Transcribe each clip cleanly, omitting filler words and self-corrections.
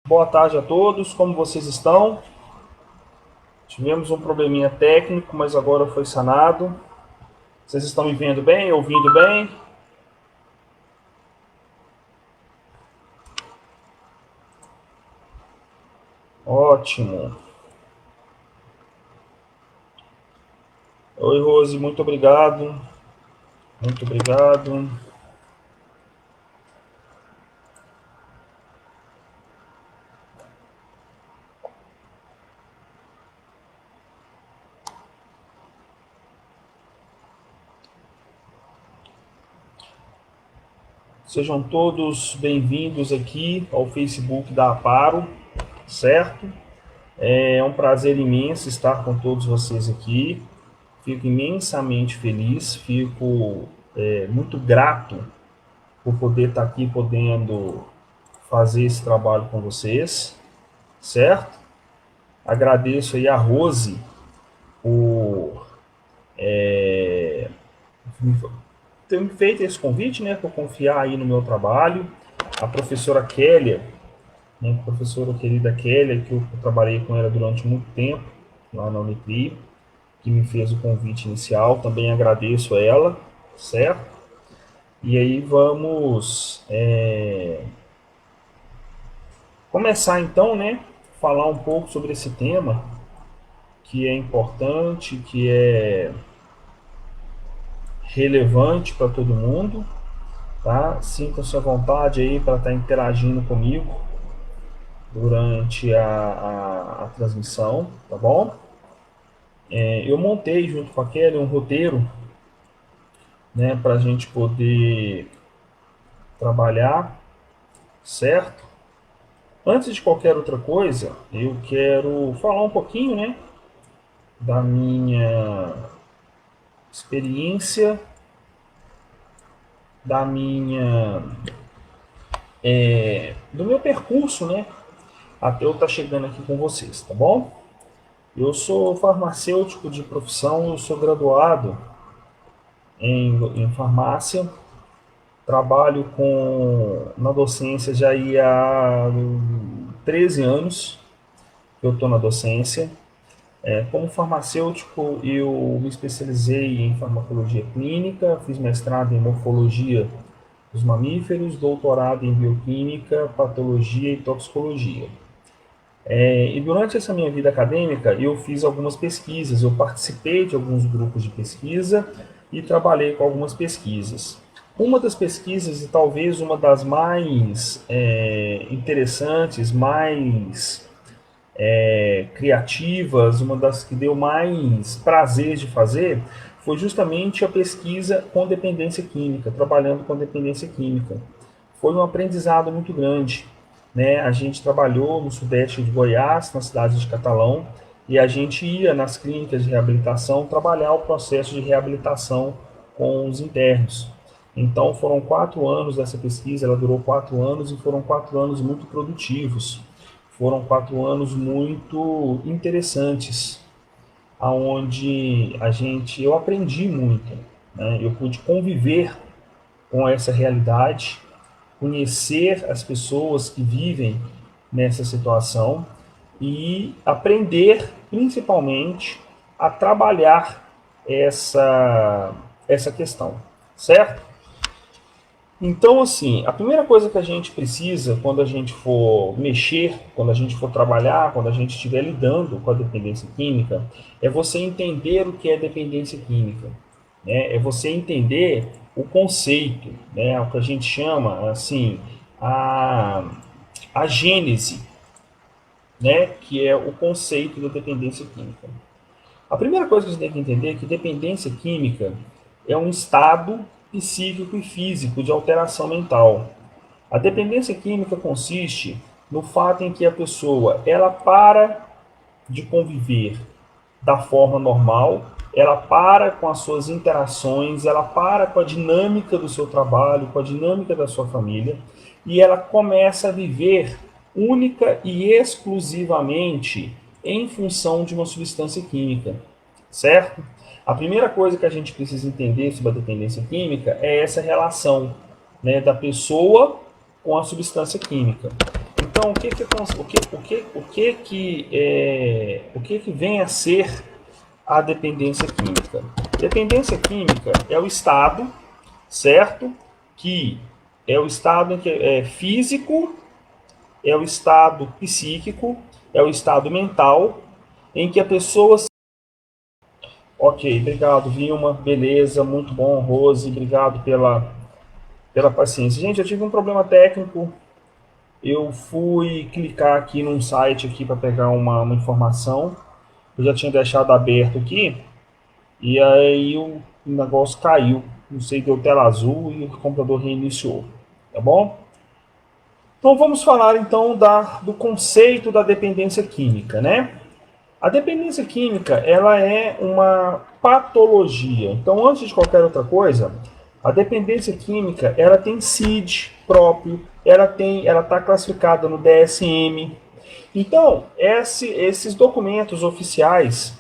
Boa tarde a todos, como vocês estão? Tivemos um probleminha técnico, mas agora foi sanado. Vocês estão me vendo bem, ouvindo bem? Ótimo. Oi, Rose, muito obrigado. Muito obrigado. Sejam todos bem-vindos aqui ao Facebook da Aparo, certo? É um prazer imenso estar com todos vocês aqui. Fico imensamente feliz, fico muito grato por poder estar aqui podendo fazer esse trabalho com vocês, certo? Agradeço aí a Rose por ter me feito esse convite, né, por confiar aí no meu trabalho. A professora Kélia, né, a professora querida Kélia, que eu trabalhei com ela durante muito tempo lá na Unipri, que me fez o convite inicial, também agradeço a ela, certo? E aí vamos começar então, né, falar um pouco sobre esse tema que é importante, que é relevante para todo mundo, tá? Sintam-se à vontade aí para estar interagindo comigo durante a transmissão, tá bom? Eu montei junto com a Kelly um roteiro, né, para a gente poder trabalhar, certo? Antes de qualquer outra coisa, eu quero falar um pouquinho, né, da minha experiência, da minha, do meu percurso, né, até eu estar chegando aqui com vocês, tá bom? Eu sou farmacêutico de profissão, eu sou graduado em farmácia, trabalho na docência já há 13 anos que eu estou na docência. Como farmacêutico, eu me especializei em farmacologia clínica, fiz mestrado em morfologia dos mamíferos, doutorado em bioquímica, patologia e toxicologia. E durante essa minha vida acadêmica, eu fiz algumas pesquisas, eu participei de alguns grupos de pesquisa e trabalhei com algumas pesquisas. Uma das pesquisas, e talvez uma das mais interessantes, mais criativas, uma das que deu mais prazer de fazer, foi justamente a pesquisa com dependência química, trabalhando com dependência química. Foi um aprendizado muito grande, né? A gente trabalhou no sudeste de Goiás, na cidade de Catalão, e a gente ia nas clínicas de reabilitação trabalhar o processo de reabilitação com os internos. Então foram 4 anos dessa pesquisa, ela durou 4 anos e foram 4 anos muito produtivos. Foram 4 anos muito interessantes, aonde eu aprendi muito, né? Eu pude conviver com essa realidade, conhecer as pessoas que vivem nessa situação e aprender, principalmente, a trabalhar essa questão, certo? Então, assim, a primeira coisa que a gente precisa quando a gente for mexer, quando a gente for trabalhar, quando a gente estiver lidando com a dependência química, é você entender o que é dependência química, né? É você entender o conceito, né? O que a gente chama, assim, a, a gênese, né? Que é o conceito da dependência química. A primeira coisa que você tem que entender é que dependência química é um estado psíquico e físico de alteração mental. A dependência química consiste no fato em que a pessoa ela para de conviver da forma normal, ela para com as suas interações, ela para com a dinâmica do seu trabalho, com a dinâmica da sua família, e ela começa a viver única e exclusivamente em função de uma substância química, certo? A primeira coisa que a gente precisa entender sobre a dependência química é essa relação, né, da pessoa com a substância química. Então, o que vem a ser a dependência química? Dependência química é o estado, certo? Que é o estado em que é físico, é o estado psíquico, é o estado mental, em que a pessoa... Ok, obrigado, Vilma, beleza, muito bom, Rose, obrigado pela paciência. Gente, eu tive um problema técnico, eu fui clicar aqui num site aqui para pegar uma informação, eu já tinha deixado aberto aqui, e aí o negócio caiu, não sei, deu tela azul e o computador reiniciou, tá bom? Então vamos falar então do conceito da dependência química, né? A dependência química, ela é uma patologia. Então, antes de qualquer outra coisa, a dependência química, ela tem CID próprio, ela está classificada no DSM. Então, esses documentos oficiais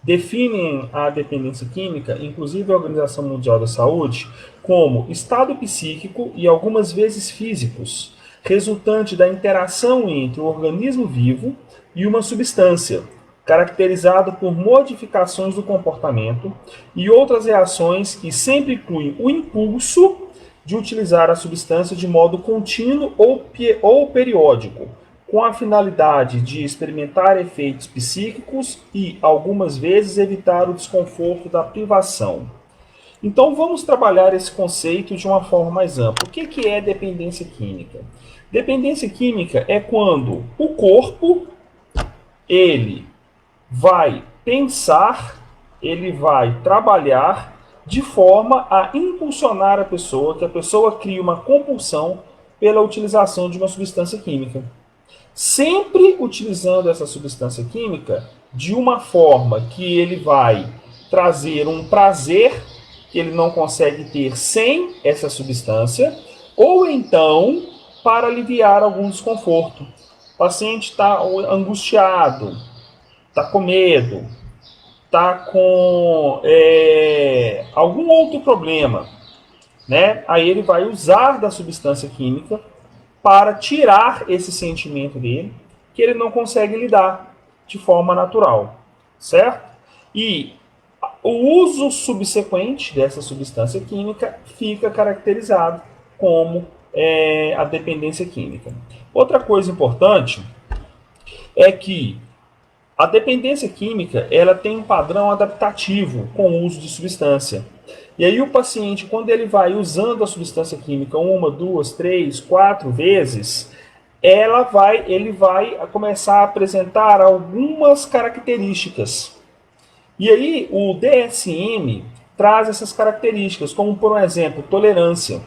definem a dependência química, inclusive a Organização Mundial da Saúde, como estado psíquico e algumas vezes físicos, resultante da interação entre o organismo vivo e uma substância, caracterizado por modificações do comportamento e outras reações que sempre incluem o impulso de utilizar a substância de modo contínuo ou periódico, com a finalidade de experimentar efeitos psíquicos e, algumas vezes, evitar o desconforto da privação. Então, vamos trabalhar esse conceito de uma forma mais ampla. O que é dependência química? Dependência química é quando o corpo ele vai pensar, ele vai trabalhar de forma a impulsionar a pessoa, que a pessoa crie uma compulsão pela utilização de uma substância química. Sempre utilizando essa substância química de uma forma que ele vai trazer um prazer que ele não consegue ter sem essa substância, ou então para aliviar algum desconforto. O paciente está angustiado, está com medo, está com algum outro problema, né? Aí ele vai usar da substância química para tirar esse sentimento dele, que ele não consegue lidar de forma natural, certo? E o uso subsequente dessa substância química fica caracterizado como a dependência química. Outra coisa importante é que a dependência química ela tem um padrão adaptativo com o uso de substância. E aí o paciente, quando ele vai usando a substância química 1, 2, 3, 4 vezes, ele vai começar a apresentar algumas características. E aí o DSM traz essas características, como por exemplo, tolerância.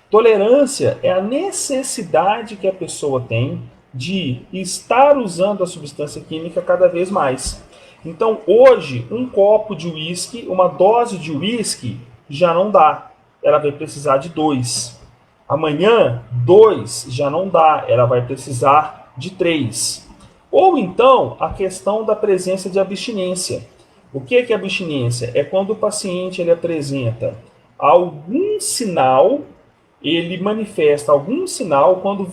Tolerância é a necessidade que a pessoa tem de estar usando a substância química cada vez mais. Então, hoje, um copo de uísque, uma dose de uísque, já não dá. Ela vai precisar de 2. Amanhã, 2 já não dá. Ela vai precisar de 3. Ou então, a questão da presença de abstinência. O que é abstinência? É quando o paciente ele apresenta algum sinal, ele manifesta algum sinal quando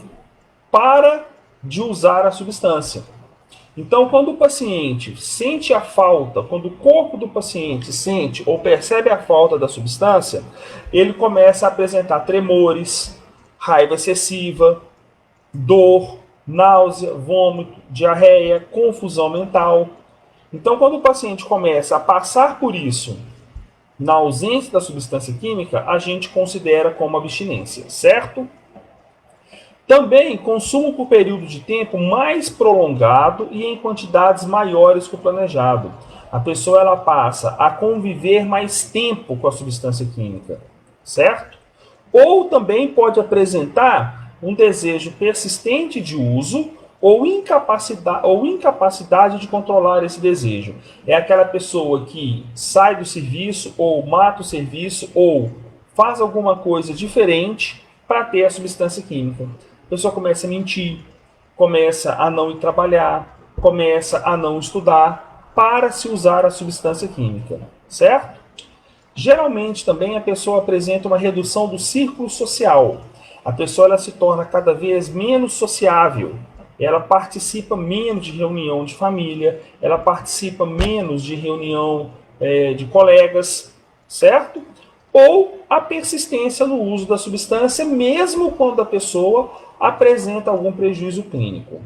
para de usar a substância. Então, quando o paciente sente a falta, quando o corpo do paciente sente ou percebe a falta da substância, ele começa a apresentar tremores, raiva excessiva, dor, náusea, vômito, diarreia, confusão mental. Então, quando o paciente começa a passar por isso, na ausência da substância química, a gente considera como abstinência, certo? Também consumo por período de tempo mais prolongado e em quantidades maiores que o planejado. A pessoa ela passa a conviver mais tempo com a substância química, certo? Ou também pode apresentar um desejo persistente de uso ou incapacidade de controlar esse desejo. É aquela pessoa que sai do serviço ou mata o serviço ou faz alguma coisa diferente para ter a substância química. A pessoa começa a mentir, começa a não ir trabalhar, começa a não estudar para se usar a substância química, certo? Geralmente também a pessoa apresenta uma redução do círculo social. A pessoa ela se torna cada vez menos sociável, ela participa menos de reunião de família, ela participa menos de reunião de colegas, certo? Ou a persistência no uso da substância, mesmo quando a pessoa apresenta algum prejuízo clínico.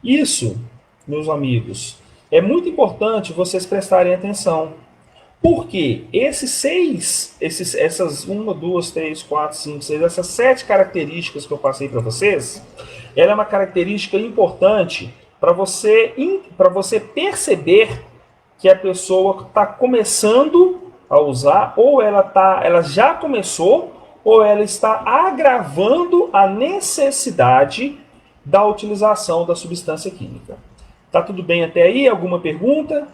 Isso, meus amigos, é muito importante vocês prestarem atenção. Porque essas 1, 2, 3, 4, 5, 6, essas 7 características que eu passei para vocês, ela é uma característica importante para você perceber que a pessoa está começando a usar, ou ela já começou, ou ela está agravando a necessidade da utilização da substância química. Tá tudo bem até aí? Alguma pergunta?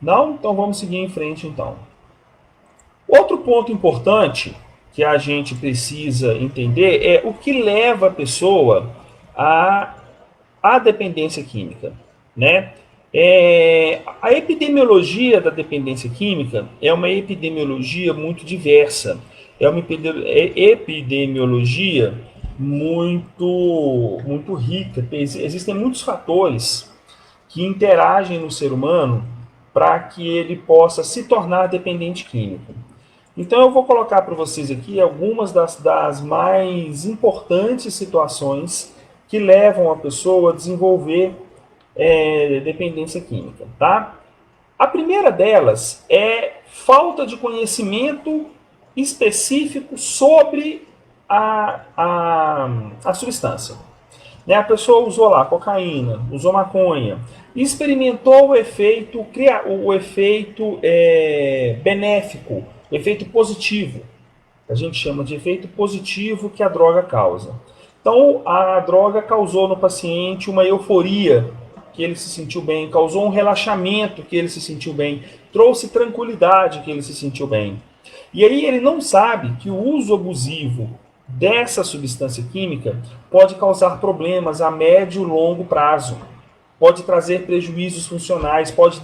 Não? Então vamos seguir em frente então. Outro ponto importante que a gente precisa entender é o que leva a pessoa à dependência química, né? A epidemiologia da dependência química é uma epidemiologia muito diversa. É uma epidemiologia muito rica. Existem muitos fatores que interagem no ser humano para que ele possa se tornar dependente químico. Então eu vou colocar para vocês aqui algumas das mais importantes situações que levam a pessoa a desenvolver dependência química, tá? A primeira delas é falta de conhecimento específico sobre a substância. Né? A pessoa usou lá cocaína, usou maconha, e experimentou o efeito benéfico, o efeito positivo. A gente chama de efeito positivo que a droga causa. Então, a droga causou no paciente uma euforia, que ele se sentiu bem, causou um relaxamento, que ele se sentiu bem, trouxe tranquilidade, que ele se sentiu bem. E aí ele não sabe que o uso abusivo dessa substância química pode causar problemas a médio e longo prazo, pode trazer prejuízos funcionais, pode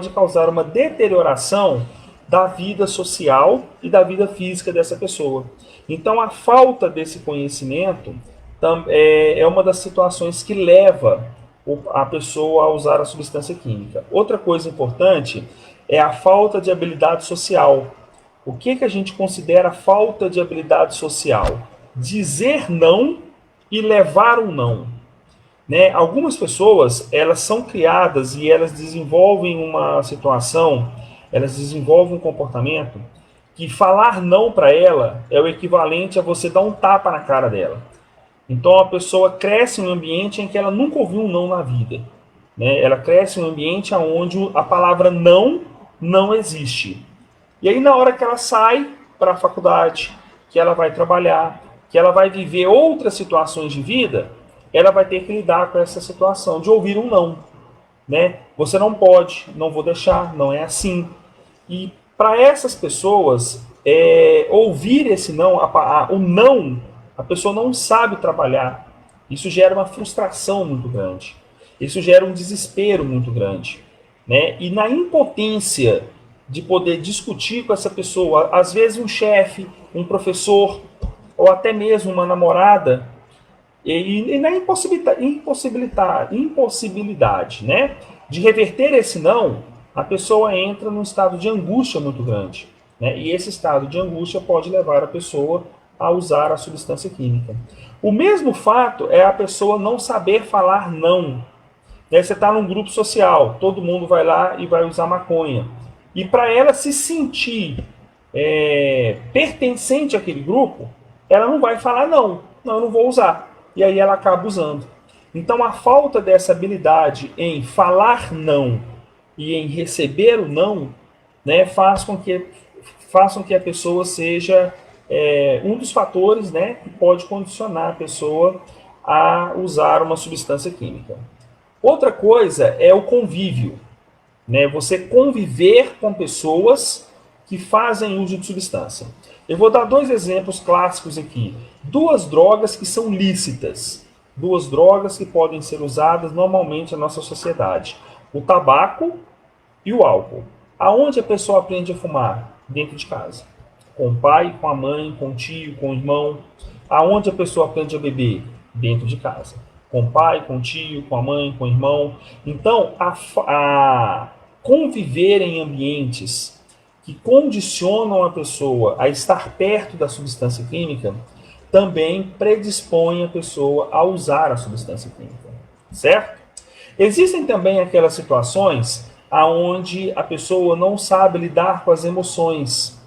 causar uma deterioração da vida social e da vida física dessa pessoa. Então, a falta desse conhecimento é uma das situações que leva a pessoa a usar a substância química. Outra coisa importante é a falta de habilidade social. O que a gente considera falta de habilidade social? Dizer não e levar um não. Né? Algumas pessoas, elas são criadas e elas desenvolvem uma situação, elas desenvolvem um comportamento que falar não para ela é o equivalente a você dar um tapa na cara dela. Então a pessoa cresce em um ambiente em que ela nunca ouviu um não na vida. Né? Ela cresce em um ambiente onde a palavra não existe. E aí na hora que ela sai para a faculdade, que ela vai trabalhar, que ela vai viver outras situações de vida, ela vai ter que lidar com essa situação de ouvir um não. Né? Você não pode, não vou deixar, não é assim. E para essas pessoas, ouvir esse não, o não, a pessoa não sabe trabalhar. Isso gera uma frustração muito grande. Isso gera um desespero muito grande. Né? E na impotência de poder discutir com essa pessoa, às vezes um chefe, um professor, ou até mesmo uma namorada, e na impossibilidade, né, de reverter esse não, a pessoa entra num estado de angústia muito grande. Né, e esse estado de angústia pode levar a pessoa a usar a substância química. O mesmo fato é a pessoa não saber falar não. Né, você está num grupo social, todo mundo vai lá e vai usar maconha. E para ela se sentir pertencente àquele grupo, ela não vai falar não, eu não vou usar. E aí ela acaba usando. Então a falta dessa habilidade em falar não e em receber o não, né, façam que a pessoa seja um dos fatores, né, que pode condicionar a pessoa a usar uma substância química. Outra coisa é o convívio. Né, você conviver com pessoas que fazem uso de substância. Eu vou dar 2 exemplos clássicos aqui. 2 drogas que são lícitas. 2 drogas que podem ser usadas normalmente na nossa sociedade. O tabaco e o álcool. Aonde a pessoa aprende a fumar? Dentro de casa. Com o pai, com a mãe, com o tio, com o irmão. Aonde a pessoa aprende a beber? Dentro de casa. Com o pai, com o tio, com a mãe, com o irmão. Então, a conviver em ambientes que condicionam a pessoa a estar perto da substância química também predispõe a pessoa a usar a substância química, certo? Existem também aquelas situações aonde a pessoa não sabe lidar com as emoções,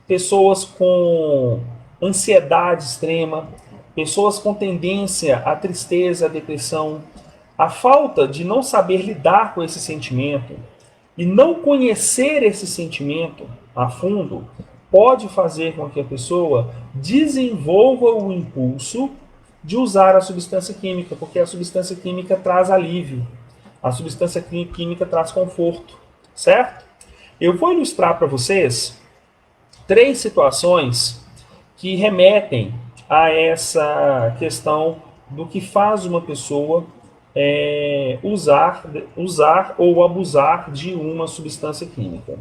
pessoas com ansiedade extrema, pessoas com tendência à tristeza, à depressão, a falta de não saber lidar com esse sentimento e não conhecer esse sentimento a fundo pode fazer com que a pessoa desenvolva o impulso de usar a substância química, porque a substância química traz alívio, a substância química traz conforto, certo? Eu vou ilustrar para vocês 3 situações que remetem a essa questão do que faz uma pessoa usar ou abusar de uma substância química.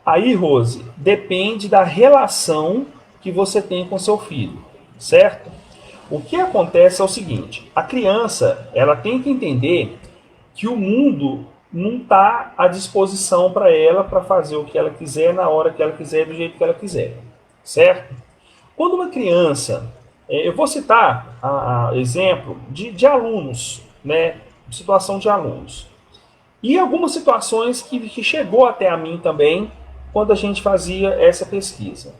Aí, Rose, depende da relação que você tem com seu filho, certo? O que acontece é o seguinte: a criança ela tem que entender que o mundo não está à disposição para ela para fazer o que ela quiser, na hora que ela quiser, do jeito que ela quiser, certo? Quando uma criança, eu vou citar exemplo de alunos, né? Situação de alunos. E algumas situações que chegou até a mim também, quando a gente fazia essa pesquisa.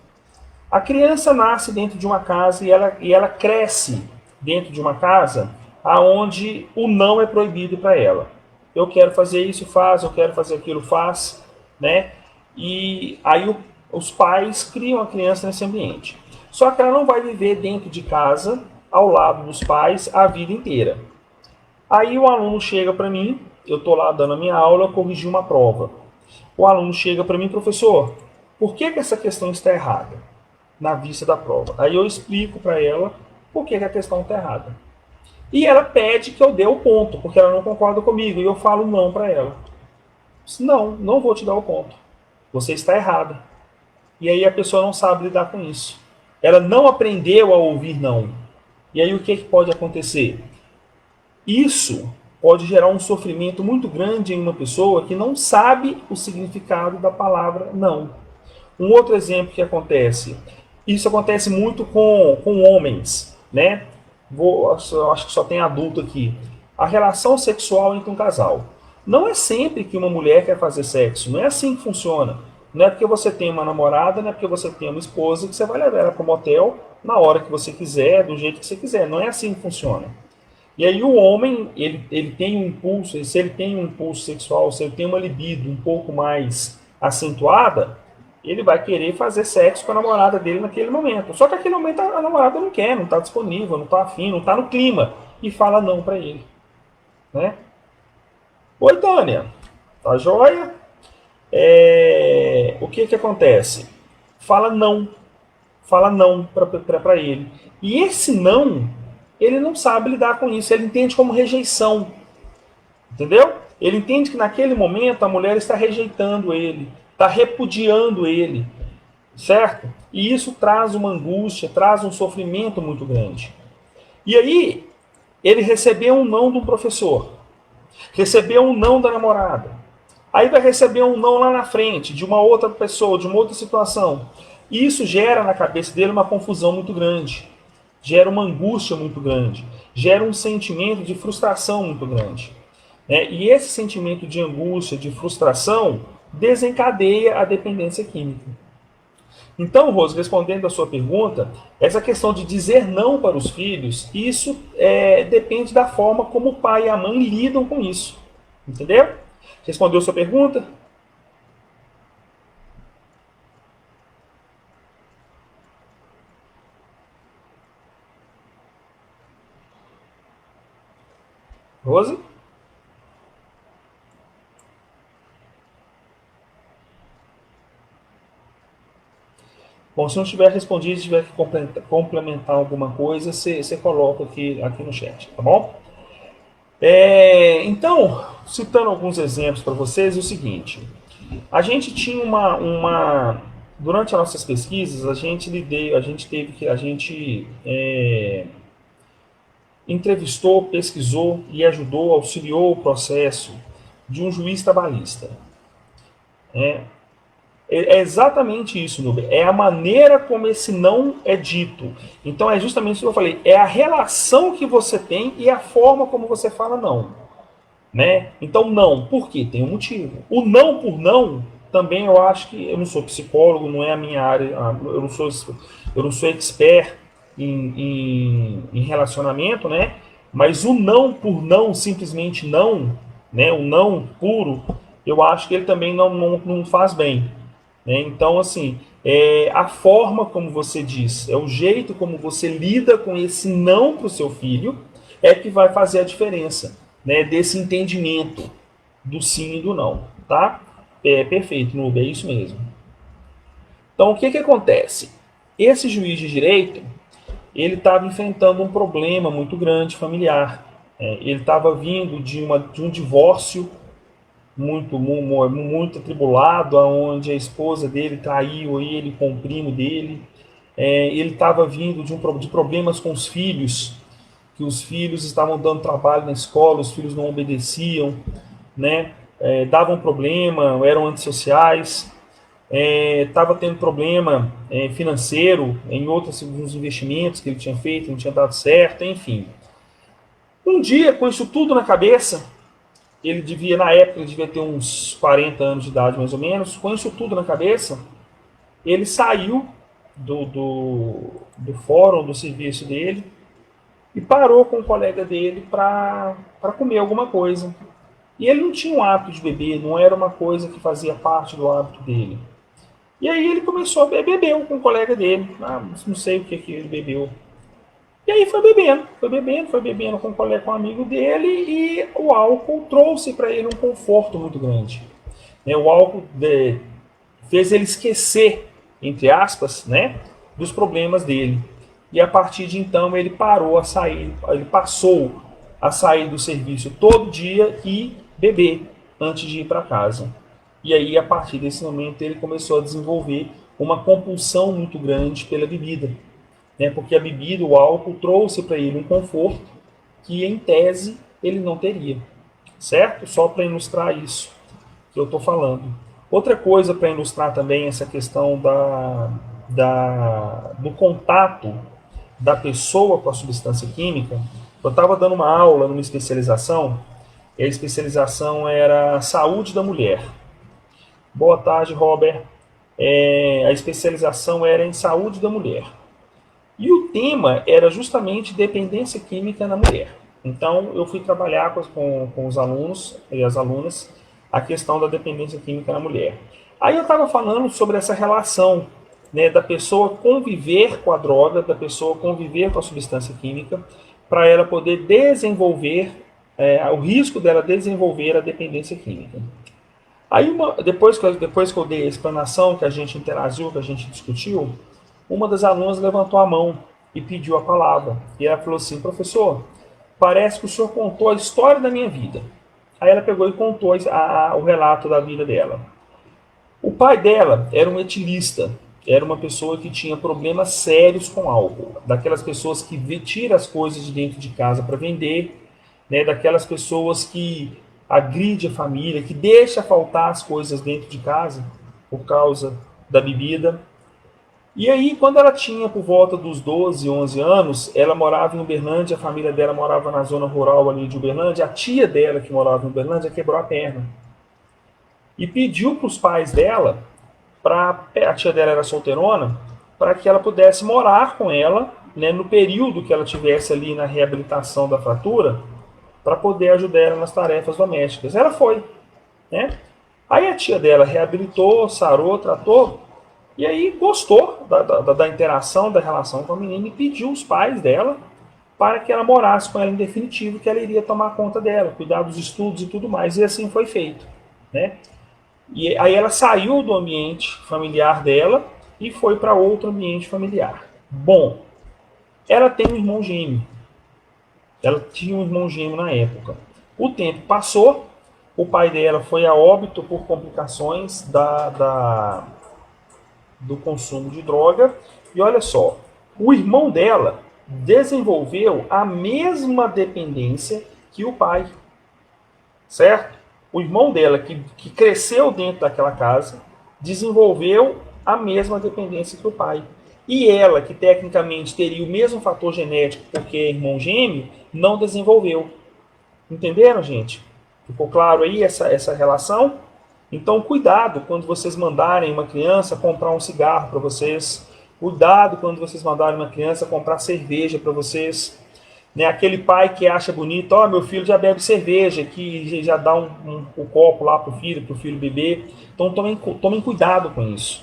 A criança nasce dentro de uma casa e ela cresce dentro de uma casa aonde o não é proibido para ela. Eu quero fazer isso, faz, eu quero fazer aquilo, faz, né? E aí os pais criam a criança nesse ambiente. Só que ela não vai viver dentro de casa, ao lado dos pais, a vida inteira. Aí o aluno chega para mim, eu estou lá dando a minha aula, corrigi uma prova. O aluno chega para mim, professor, por que essa questão está errada na vista da prova? Aí eu explico para ela por que a questão está errada. E ela pede que eu dê o ponto, porque ela não concorda comigo. E eu falo não para ela. Não, não vou te dar o ponto. Você está errada. E aí a pessoa não sabe lidar com isso. Ela não aprendeu a ouvir não. E aí o que pode acontecer? Isso pode gerar um sofrimento muito grande em uma pessoa que não sabe o significado da palavra não. Um outro exemplo que acontece, isso acontece muito com homens, né? Acho que só tem adulto aqui. A relação sexual entre um casal. Não é sempre que uma mulher quer fazer sexo, não é assim que funciona. Não é porque você tem uma namorada, não é porque você tem uma esposa que você vai levar ela para o motel na hora que você quiser, do jeito que você quiser. Não é assim que funciona. E aí o homem, ele tem um impulso, se ele tem um impulso sexual, se ele tem uma libido um pouco mais acentuada, ele vai querer fazer sexo com a namorada dele naquele momento. Só que naquele momento a namorada não quer, não está disponível, não está afim, não está no clima. E fala não para ele. Né? Oi, Tânia. Tá joia? O que acontece? Fala não. Fala não para ele. E esse não, ele não sabe lidar com isso. Ele entende como rejeição. Entendeu? Ele entende que naquele momento a mulher está rejeitando ele, está repudiando ele, certo? E isso traz uma angústia, traz um sofrimento muito grande. E aí, ele recebeu um não de um professor, recebeu um não da namorada, aí vai receber um não lá na frente, de uma outra pessoa, de uma outra situação. E isso gera na cabeça dele uma confusão muito grande, gera uma angústia muito grande, gera um sentimento de frustração muito grande. E esse sentimento de angústia, de frustração, desencadeia a dependência química. Então, Rose, respondendo a sua pergunta, essa questão de dizer não para os filhos, isso depende da forma como o pai e a mãe lidam com isso. Entendeu? Respondeu a sua pergunta? Rose? Bom, se não tiver respondido, se tiver que complementar alguma coisa, você coloca aqui no chat, tá bom? Então, citando alguns exemplos para vocês, é o seguinte: a gente tinha durante as nossas pesquisas, a gente entrevistou, pesquisou e ajudou, auxiliou o processo de um juiz trabalhista. É exatamente isso, Nubia. É a maneira como esse não é dito. Então é justamente isso que eu falei. É a relação que você tem e a forma como você fala não. Né? Então não, por quê? Tem um motivo. O não por não, também eu acho que eu não sou psicólogo, não é a minha área, eu não sou expert em relacionamento, né? Mas o não por não, simplesmente não, né? O não puro, eu acho que ele também não faz bem. Né? Então, assim, a forma como você diz, é o jeito como você lida com esse não para o seu filho, é que vai fazer a diferença, né? Desse entendimento do sim e do não, tá? Perfeito, Nube, é isso mesmo. Então, o que que acontece? Esse juiz de direito, ele estava enfrentando um problema muito grande familiar. Ele estava vindo de um divórcio muito atribulado, onde a esposa dele traiu ele com o primo dele. Ele estava vindo de problemas com os filhos, que os filhos estavam dando trabalho na escola, os filhos não obedeciam, né? Davam problema, eram antissociais. Estava tendo problema financeiro em outros investimentos que ele tinha feito, não tinha dado certo, enfim. Um dia, com isso tudo na cabeça, na época, ele devia ter uns 40 anos de idade, mais ou menos. Com isso tudo na cabeça, ele saiu do fórum, do serviço dele, e parou com um colega dele para comer alguma coisa. E ele não tinha um hábito de beber, não era uma coisa que fazia parte do hábito dele. E aí ele começou a bebeu com um colega dele. Não sei o que ele bebeu. E aí foi bebendo com com um amigo dele, e o álcool trouxe para ele um conforto muito grande. O álcool fez ele esquecer, entre aspas, né, dos problemas dele. E a partir de então ele passou a sair do serviço todo dia e beber antes de ir para casa. E aí, a partir desse momento, ele começou a desenvolver uma compulsão muito grande pela bebida, né? Porque a bebida, o álcool, trouxe para ele um conforto que, em tese, ele não teria, certo? Só para ilustrar isso que eu estou falando. Outra coisa para ilustrar também essa questão do contato da pessoa com a substância química, eu estava dando uma aula numa especialização, e a especialização era Saúde da Mulher. Boa tarde, Robert. A especialização era em Saúde da Mulher. E o tema era justamente dependência química na mulher. Então, eu fui trabalhar com os alunos e as alunas a questão da dependência química na mulher. Aí eu estava falando sobre essa relação, né, da pessoa conviver com a droga, da pessoa conviver com a substância química, para ela poder desenvolver, o risco dela desenvolver a dependência química. Aí, depois que eu dei a explanação, que a gente interagiu, que a gente discutiu, uma das alunas levantou a mão e pediu a palavra. E ela falou assim: professor, parece que o senhor contou a história da minha vida. Aí ela pegou e contou o relato da vida dela. O pai dela era um etilista, era uma pessoa que tinha problemas sérios com álcool, daquelas pessoas que tira as coisas de dentro de casa para vender, né, daquelas pessoas que agride a família, que deixa faltar as coisas dentro de casa por causa da bebida. E aí, quando ela tinha por volta dos 12, 11 anos, ela morava em Uberlândia, a família dela morava na zona rural ali de Uberlândia, a tia dela que morava em Uberlândia quebrou a perna. E pediu para os pais dela, a tia dela era solteirona, para que ela pudesse morar com ela, né, no período que ela tivesse ali na reabilitação da fratura, para poder ajudar ela nas tarefas domésticas. Ela foi, né? Aí a tia dela reabilitou, sarou, tratou, e aí gostou da interação, da relação com a menina, e pediu os pais dela para que ela morasse com ela em definitivo, que ela iria tomar conta dela, cuidar dos estudos e tudo mais, e assim foi feito, né? E aí ela saiu do ambiente familiar dela e foi para outro ambiente familiar. Bom, ela tem um irmão gêmeo. Ela tinha um irmão gêmeo na época. O tempo passou, o pai dela foi a óbito por complicações do consumo de droga. E olha só, o irmão dela desenvolveu a mesma dependência que o pai, certo? O irmão dela, que cresceu dentro daquela casa, desenvolveu a mesma dependência que o pai. E ela, que tecnicamente teria o mesmo fator genético porque é irmão gêmeo, não desenvolveu. Entenderam, gente? Ficou claro aí essa relação? Então, cuidado quando vocês mandarem uma criança comprar um cigarro para vocês. Cuidado quando vocês mandarem uma criança comprar cerveja para vocês. Né? Aquele pai que acha bonito, ó, meu filho já bebe cerveja, que já dá um copo lá pro filho beber. Então, tomem cuidado com isso.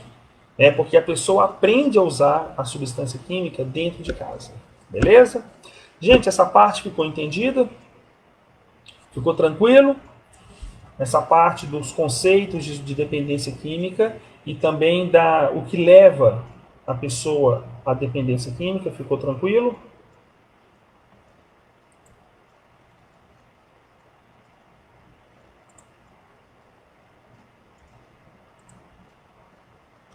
Né? Porque a pessoa aprende a usar a substância química dentro de casa. Beleza? Gente, essa parte ficou entendida? Ficou tranquilo? Essa parte dos conceitos de dependência química e também o que leva a pessoa à dependência química, ficou tranquilo?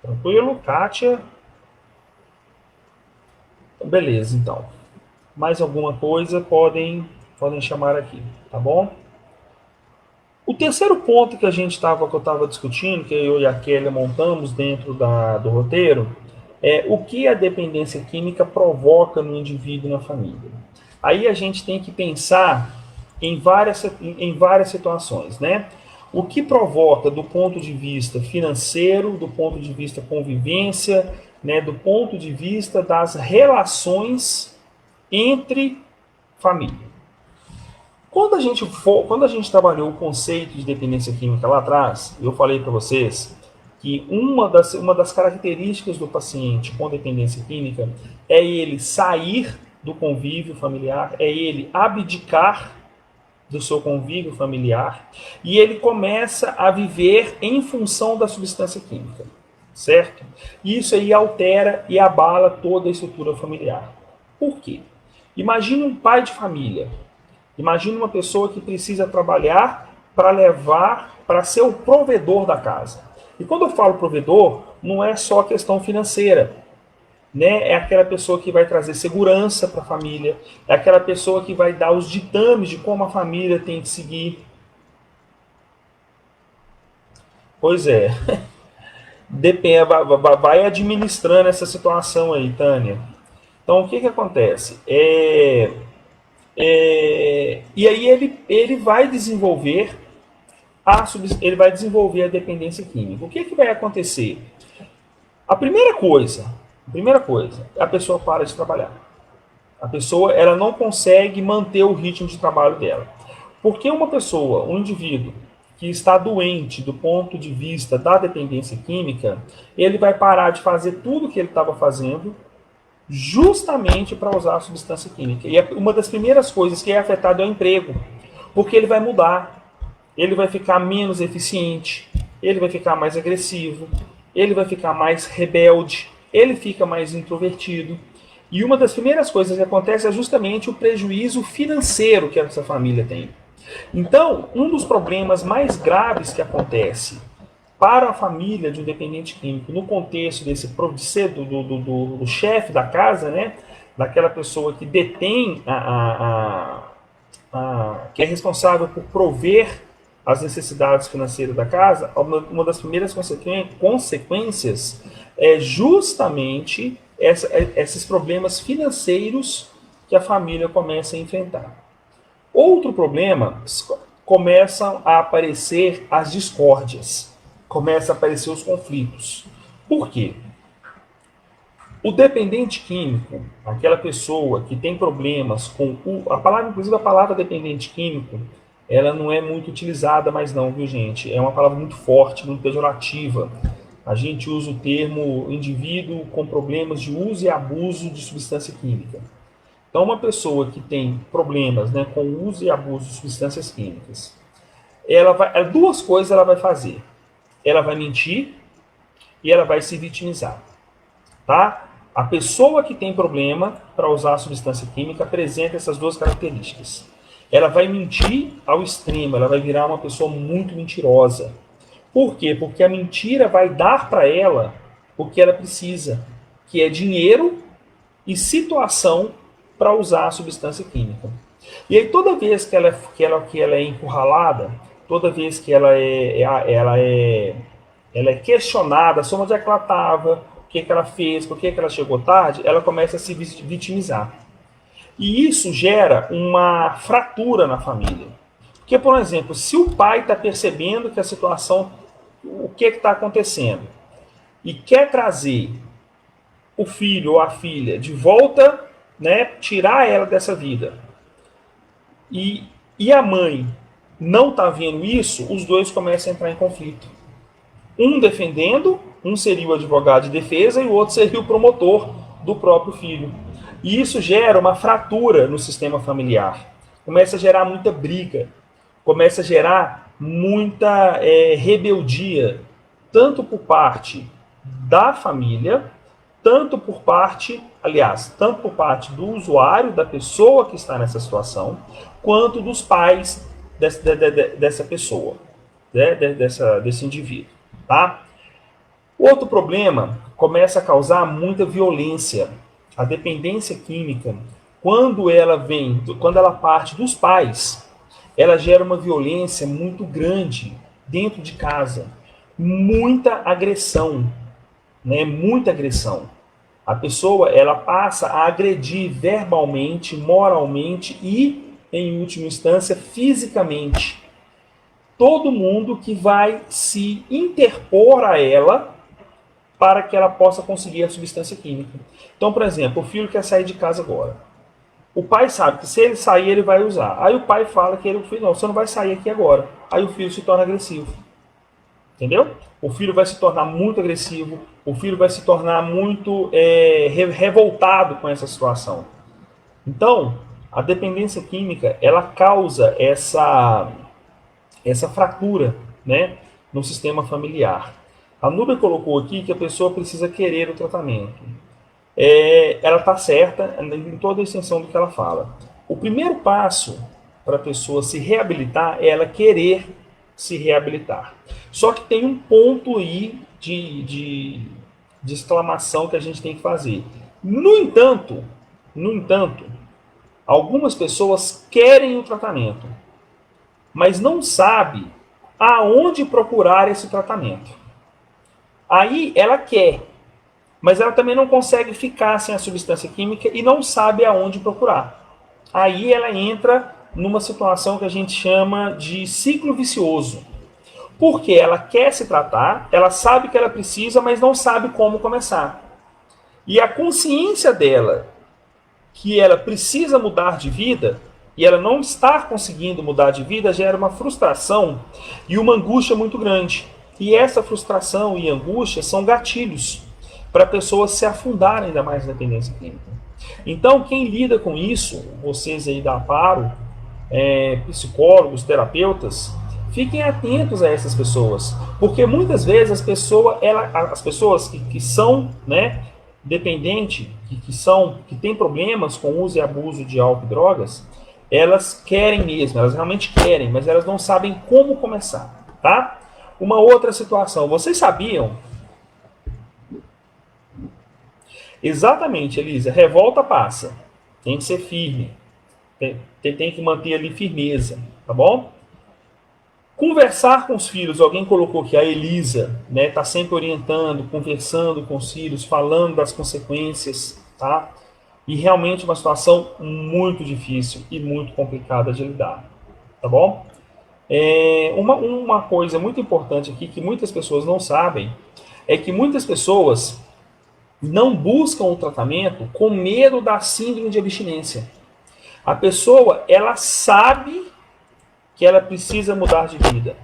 Tranquilo? Kátia? Beleza, então. Mais alguma coisa podem chamar aqui, tá bom? O terceiro ponto que eu estava discutindo, que eu e a Kelly montamos dentro do roteiro, é o que a dependência química provoca no indivíduo e na família. Aí a gente tem que pensar em várias situações, né? O que provoca do ponto de vista financeiro, do ponto de vista convivência, né, do ponto de vista das relações entre família. Quando a gente trabalhou o conceito de dependência química lá atrás, eu falei para vocês que uma das características do paciente com dependência química é ele sair do convívio familiar, é ele abdicar do seu convívio familiar e ele começa a viver em função da substância química, certo? Isso aí altera e abala toda a estrutura familiar. Por quê? Imagine um pai de família. Imagine uma pessoa que precisa trabalhar para ser o provedor da casa. E quando eu falo provedor, não é só a questão financeira, né? É aquela pessoa que vai trazer segurança para a família, é aquela pessoa que vai dar os ditames de como a família tem que seguir. Pois é, depende, vai administrando essa situação aí, Tânia. Então, o que acontece? E aí ele vai desenvolver a dependência química. O que vai acontecer? A primeira coisa, a pessoa para de trabalhar. A pessoa ela não consegue manter o ritmo de trabalho dela. Porque uma pessoa, um indivíduo que está doente do ponto de vista da dependência química, ele vai parar de fazer tudo o que ele estava fazendo justamente para usar a substância química. E uma das primeiras coisas que é afetado é o emprego, porque ele vai mudar, ele vai ficar menos eficiente, ele vai ficar mais agressivo, ele vai ficar mais rebelde, ele fica mais introvertido. E uma das primeiras coisas que acontece é justamente o prejuízo financeiro que essa família tem. Então, um dos problemas mais graves que acontece para a família de um dependente químico, no contexto do chefe da casa, né, daquela pessoa que detém, que é responsável por prover as necessidades financeiras da casa, uma das primeiras consequências é justamente esses problemas financeiros que a família começa a enfrentar. Outro problema, começam a aparecer as discórdias, começam a aparecer os conflitos. Por quê? O dependente químico, aquela pessoa que tem problemas com inclusive a palavra dependente químico, ela não é muito utilizada mais não, viu gente? É uma palavra muito forte, muito pejorativa. A gente usa o termo indivíduo com problemas de uso e abuso de substância química. Então, uma pessoa que tem problemas, né, com o uso e abuso de substâncias químicas, duas coisas ela vai fazer. Ela vai mentir e ela vai se vitimizar. Tá? A pessoa que tem problema para usar a substância química apresenta essas duas características. ela vai mentir ao extremo, ela vai virar uma pessoa muito mentirosa. Por quê? Porque a mentira vai dar para ela o que ela precisa, que é dinheiro e situação para usar a substância química. E aí toda vez que ela é encurralada, toda vez que ela é questionada sobre onde é que ela estava, o que ela fez, por que ela chegou tarde, ela começa a se vitimizar. E isso gera uma fratura na família. Porque, por exemplo, se o pai está percebendo que a situação, o que está acontecendo, e quer trazer o filho ou a filha de volta, né, tirar ela dessa vida, e, e a mãe não está vendo isso, os dois começam a entrar em conflito. Um defendendo, um seria o advogado de defesa e o outro seria o promotor do próprio filho. E isso gera uma fratura no sistema familiar. Começa a gerar muita briga, começa a gerar muita rebeldia, tanto por parte da família, tanto por parte do usuário, da pessoa que está nessa situação, quanto dos pais dessa pessoa, né, desse indivíduo. Tá? Outro problema começa a causar muita violência. A dependência química, quando ela parte dos pais, ela gera uma violência muito grande dentro de casa. Muita agressão, né? Muita agressão. A pessoa ela passa a agredir verbalmente, moralmente e, em última instância, fisicamente todo mundo que vai se interpor a ela para que ela possa conseguir a substância química. Então, por exemplo, o filho quer sair de casa agora. O pai sabe que se ele sair, ele vai usar. Aí o pai fala que o filho, não, você não vai sair aqui agora. Aí o filho se torna agressivo. Entendeu? O filho vai se tornar muito agressivo, o filho vai se tornar muito revoltado com essa situação. Então, a dependência química, ela causa essa fratura, né, no sistema familiar. A Núbia colocou aqui que a pessoa precisa querer o tratamento. Ela está certa em toda a extensão do que ela fala. O primeiro passo para a pessoa se reabilitar é ela querer se reabilitar. Só que tem um ponto aí de exclamação que a gente tem que fazer. No entanto, algumas pessoas querem o tratamento, mas não sabem aonde procurar esse tratamento. Aí ela quer, mas ela também não consegue ficar sem a substância química e não sabe aonde procurar. Aí ela entra numa situação que a gente chama de ciclo vicioso. Porque ela quer se tratar, ela sabe que ela precisa, mas não sabe como começar. E a consciência dela que ela precisa mudar de vida e ela não está conseguindo mudar de vida gera uma frustração e uma angústia muito grande. E essa frustração e angústia são gatilhos para a pessoa se afundar ainda mais na dependência química. Então, quem lida com isso, vocês aí da Aparo, psicólogos, terapeutas, fiquem atentos a essas pessoas, porque muitas vezes as pessoas que são, né, dependentes, que têm problemas com uso e abuso de álcool e drogas, elas querem mesmo, elas realmente querem, mas elas não sabem como começar, tá? Uma outra situação, vocês sabiam? Exatamente, Elisa, revolta passa, tem que ser firme, tem que manter ali firmeza, tá bom? Conversar com os filhos, alguém colocou que a Elisa, né, tá sempre orientando, conversando com os filhos, falando das consequências, tá? E realmente uma situação muito difícil e muito complicada de lidar, tá bom? Uma coisa muito importante aqui que muitas pessoas não sabem é que muitas pessoas não buscam o tratamento com medo da síndrome de abstinência. A pessoa, ela sabe que ela precisa mudar de vida.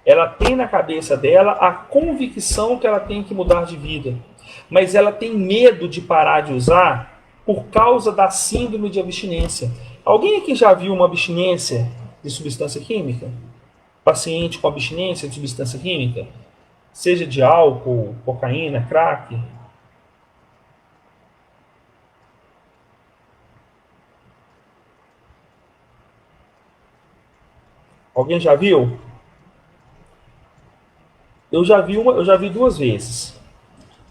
Ela tem na cabeça dela a convicção que ela tem que mudar de vida. Mas ela tem medo de parar de usar por causa da síndrome de abstinência. Alguém aqui já viu uma abstinência de substância química? Paciente com abstinência de substância química? Seja de álcool, cocaína, crack? Alguém já viu? Eu já vi duas vezes.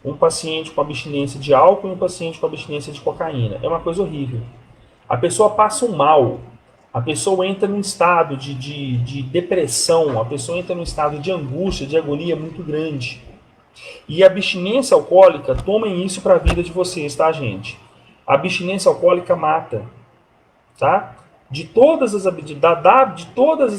Um paciente com abstinência de álcool e um paciente com abstinência de cocaína. É uma coisa horrível. A pessoa passa um mal, a pessoa entra num estado de depressão, a pessoa entra num estado de angústia, de agonia muito grande. E a abstinência alcoólica, tomem isso para a vida de vocês, tá, gente? A abstinência alcoólica mata, tá? De todas as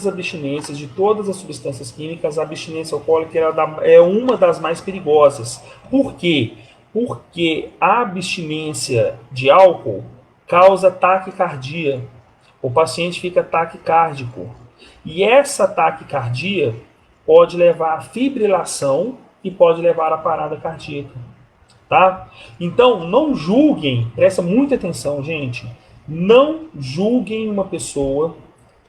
abstinências, de todas as substâncias químicas, a abstinência alcoólica é uma das mais perigosas. Por quê? Porque a abstinência de álcool causa taquicardia. O paciente fica taquicárdico. E essa taquicardia pode levar à fibrilação e pode levar à parada cardíaca. Tá? Então, não julguem, presta muita atenção, gente. Não julguem uma pessoa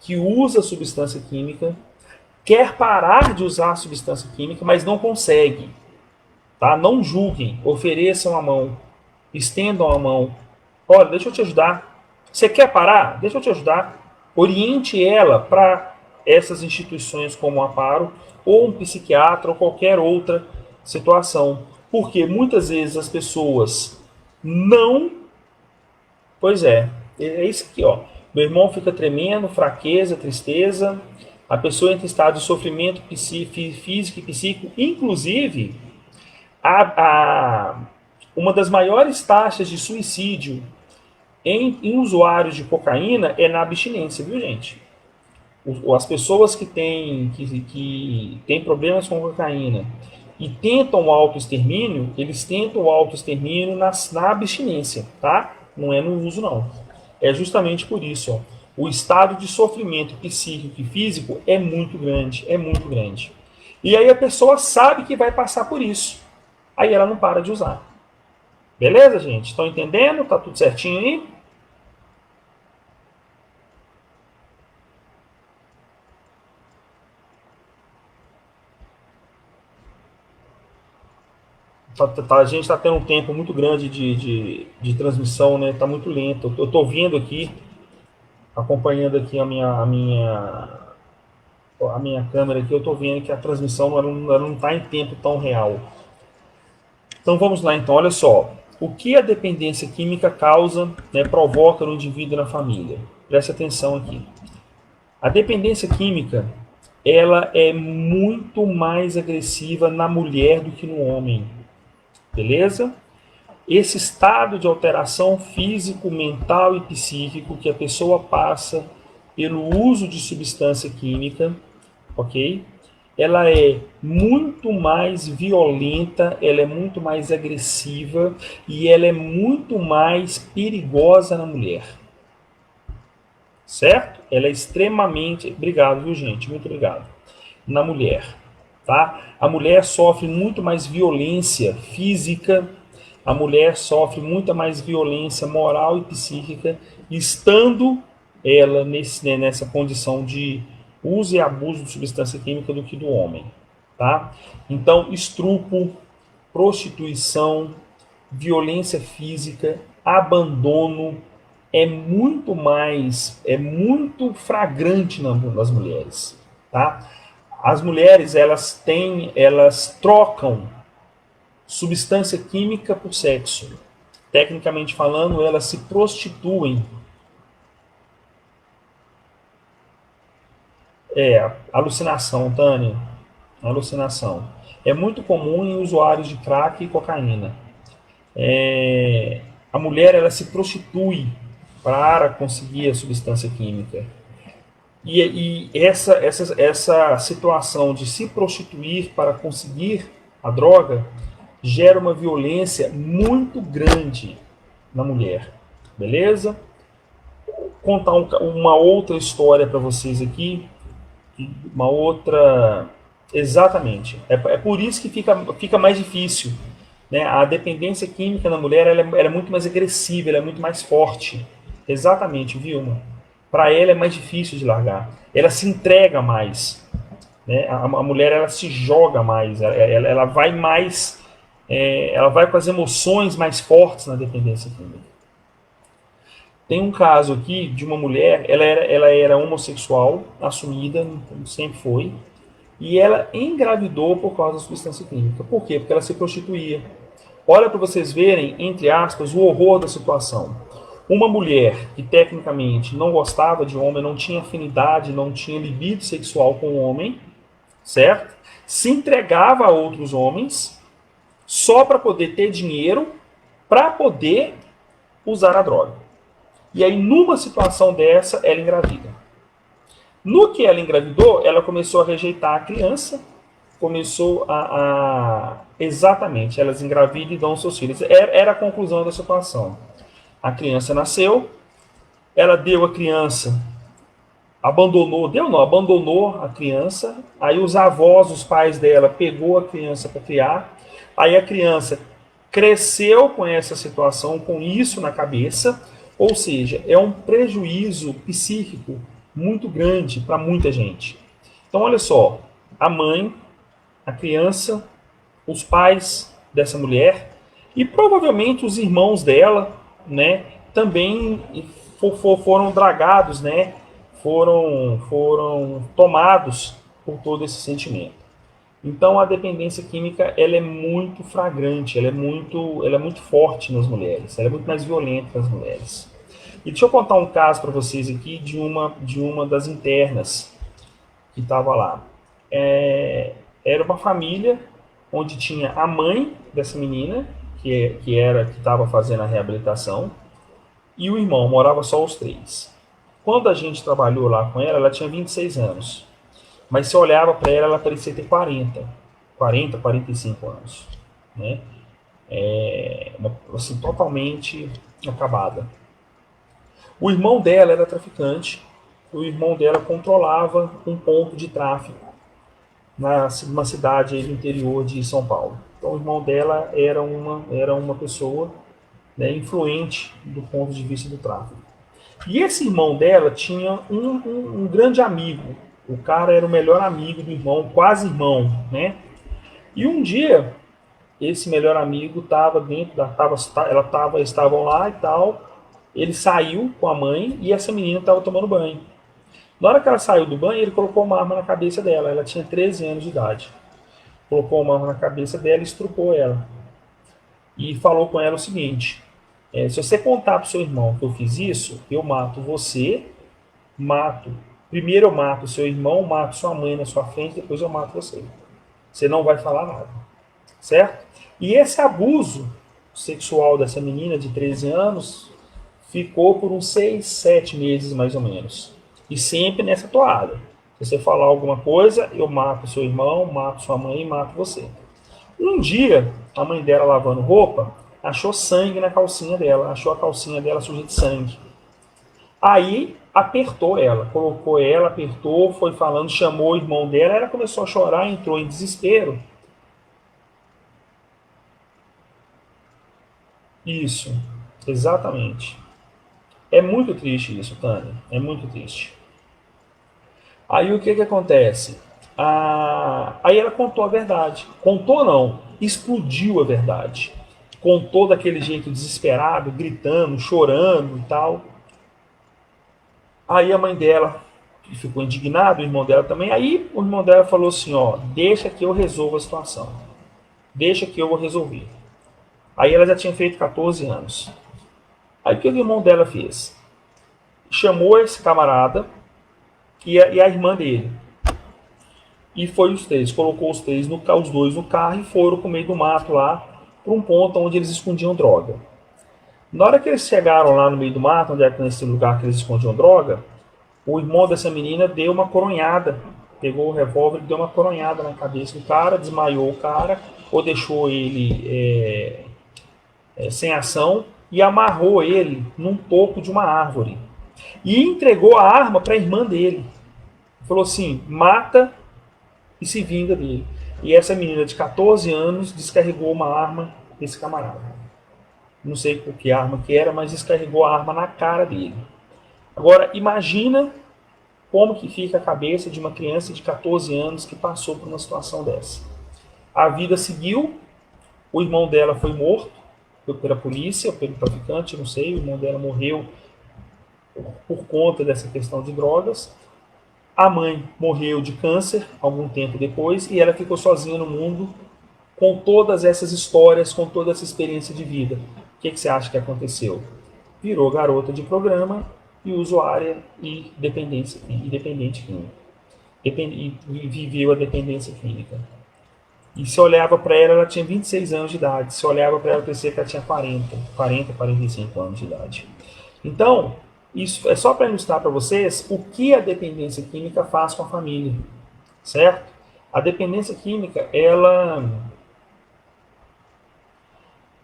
que usa substância química, quer parar de usar a substância química, mas não consegue. Tá? Não julguem, ofereçam a mão, estendam a mão. Olha, deixa eu te ajudar. Você quer parar? Deixa eu te ajudar. Oriente ela para essas instituições como o Amparo, ou um psiquiatra, ou qualquer outra situação. Porque muitas vezes as pessoas não. Pois é isso aqui, ó. Meu irmão fica tremendo, fraqueza, tristeza. A pessoa entra em estado de sofrimento físico e psíquico. Inclusive, a, uma das maiores taxas de suicídio em usuários de cocaína é na abstinência, viu, gente? As pessoas que têm problemas com cocaína e tentam o autoextermínio, eles tentam o autoextermínio na abstinência, tá? Não é no uso, não. É justamente por isso, ó. O estado de sofrimento psíquico e físico é muito grande, é muito grande. E aí a pessoa sabe que vai passar por isso. Aí ela não para de usar. Beleza, gente? Estão entendendo? Tá tudo certinho aí? A gente está tendo um tempo muito grande de transmissão, né? Tá muito lento. Eu estou vendo aqui, acompanhando aqui a minha câmera aqui, eu estou vendo que a transmissão ela não está em tempo tão real. Então vamos lá, então, olha só. O que a dependência química causa, né, provoca no indivíduo e na família? Preste atenção aqui. A dependência química, ela é muito mais agressiva na mulher do que no homem, beleza? Esse estado de alteração físico, mental e psíquico que a pessoa passa pelo uso de substância química, ok? Ela é muito mais violenta, ela é muito mais agressiva e ela é muito mais perigosa na mulher, certo? Ela é extremamente, obrigado, viu, gente? Muito obrigado. Na mulher, tá? A mulher sofre muito mais violência física, a mulher sofre muita mais violência moral e psíquica, estando ela nessa condição de uso e abuso de substância química do que do homem, tá? Então, estupro, prostituição, violência física, abandono é muito flagrante nas mulheres, tá? As mulheres elas trocam substância química por sexo. Tecnicamente falando, elas se prostituem. Alucinação, Tânia. Alucinação. É muito comum em usuários de crack e cocaína. A mulher ela se prostitui para conseguir a substância química. E essa situação de se prostituir para conseguir a droga gera uma violência muito grande na mulher. Beleza? Vou contar uma outra história para vocês aqui. Uma outra. Exatamente. É por isso que fica mais difícil. Né? A dependência química na mulher ela é muito mais agressiva, ela é muito mais forte. Exatamente, Vilma. Para ela é mais difícil de largar. Ela se entrega mais. Né? A mulher ela se joga mais, ela vai mais, ela vai com as emoções mais fortes na dependência química. Tem um caso aqui de uma mulher, ela era homossexual, assumida, sempre foi, e ela engravidou por causa da substância química. Por quê? Porque ela se prostituía. Olha para vocês verem, entre aspas, o horror da situação. Uma mulher que tecnicamente não gostava de homem, não tinha afinidade, não tinha libido sexual com o homem, certo? Se entregava a outros homens só para poder ter dinheiro, para poder usar a droga. E aí, numa situação dessa, ela engravida. No que ela engravidou, ela começou a rejeitar a criança, começou exatamente, elas engravidam e dão seus filhos. Era a conclusão da situação. A criança nasceu, ela deu a criança, abandonou a criança, aí os avós, os pais dela, pegou a criança para criar, aí a criança cresceu com essa situação, com isso na cabeça, ou seja, é um prejuízo psíquico muito grande para muita gente. Então, olha só, a mãe, a criança, os pais dessa mulher e provavelmente os irmãos dela, né, também foram dragados, né, foram tomados por todo esse sentimento. Então a dependência química ela é muito flagrante, ela é muito forte nas mulheres, ela é muito mais violenta nas mulheres. E deixa eu contar um caso para vocês aqui de uma das internas que estava lá. Era uma família onde tinha a mãe dessa menina, que estava fazendo a reabilitação, e o irmão, morava só os três. Quando a gente trabalhou lá com ela, ela tinha 26 anos. Mas se olhava para ela, ela parecia ter 45 anos. Né? Assim, totalmente acabada. O irmão dela era traficante. O irmão dela controlava um ponto de tráfico numa cidade do interior de São Paulo. Então o irmão dela era uma pessoa, né, influente do ponto de vista do tráfico. E esse irmão dela tinha um grande amigo. O cara era o melhor amigo do irmão, quase irmão, né? E um dia, esse melhor amigo estava dentro da... estavam lá e tal. Ele saiu com a mãe e essa menina estava tomando banho. Na hora que ela saiu do banho, ele colocou uma arma na cabeça dela. Ela tinha 13 anos de idade. Colocou uma arma na cabeça dela e estrupou ela. E falou com ela o seguinte: se você contar pro seu irmão que eu fiz isso, eu mato você, mato. Primeiro eu mato seu irmão, mato sua mãe na sua frente, depois eu mato você. Você não vai falar nada. Certo? E esse abuso sexual dessa menina de 13 anos ficou por uns 6, 7 meses mais ou menos. E sempre nessa toada. Se você falar alguma coisa, eu mato seu irmão, mato sua mãe e mato você. Um dia, a mãe dela lavando roupa, achou sangue na calcinha dela, achou a calcinha dela suja de sangue. Aí apertou ela, colocou ela, apertou, foi falando, chamou o irmão dela, ela começou a chorar, entrou em desespero. Isso, exatamente. É muito triste isso, Tânia, é muito triste. Aí o que acontece? Aí ela contou a verdade. Contou não, explodiu a verdade. Contou daquele jeito desesperado, gritando, chorando e tal. Aí a mãe dela ficou indignada, o irmão dela também. Aí o irmão dela falou assim, ó, deixa que eu resolvo a situação. Deixa que eu vou resolver. Aí ela já tinha feito 14 anos. Aí o que o irmão dela fez? Chamou esse camarada e a irmã dele. E foi os três, colocou os dois no carro e foram pro meio do mato lá, para um ponto onde eles escondiam droga. Na hora que eles chegaram lá no meio do mato, onde era nesse lugar que eles escondiam droga, o irmão dessa menina deu uma coronhada, pegou o revólver e deu uma coronhada na cabeça do cara, desmaiou o cara, ou deixou ele sem ação, e amarrou ele num topo de uma árvore. E entregou a arma para a irmã dele. Falou assim, mata e se vinga dele. E essa menina de 14 anos descarregou uma arma desse camarada. Não sei por que arma que era, mas descarregou a arma na cara dele. Agora, imagina como que fica a cabeça de uma criança de 14 anos que passou por uma situação dessa. A vida seguiu, o irmão dela foi morto pela polícia, pelo traficante, não sei, o irmão dela morreu por conta dessa questão de drogas. A mãe morreu de câncer algum tempo depois e ela ficou sozinha no mundo com todas essas histórias, com toda essa experiência de vida. O que você acha que aconteceu? Virou garota de programa e usuária e dependente química. E viveu a dependência química. E se olhava para ela, ela tinha 26 anos de idade. Se olhava para ela, parecia que ela tinha 45 anos de idade. Então, isso é só para ilustrar para vocês o que a dependência química faz com a família, certo? A dependência química, ela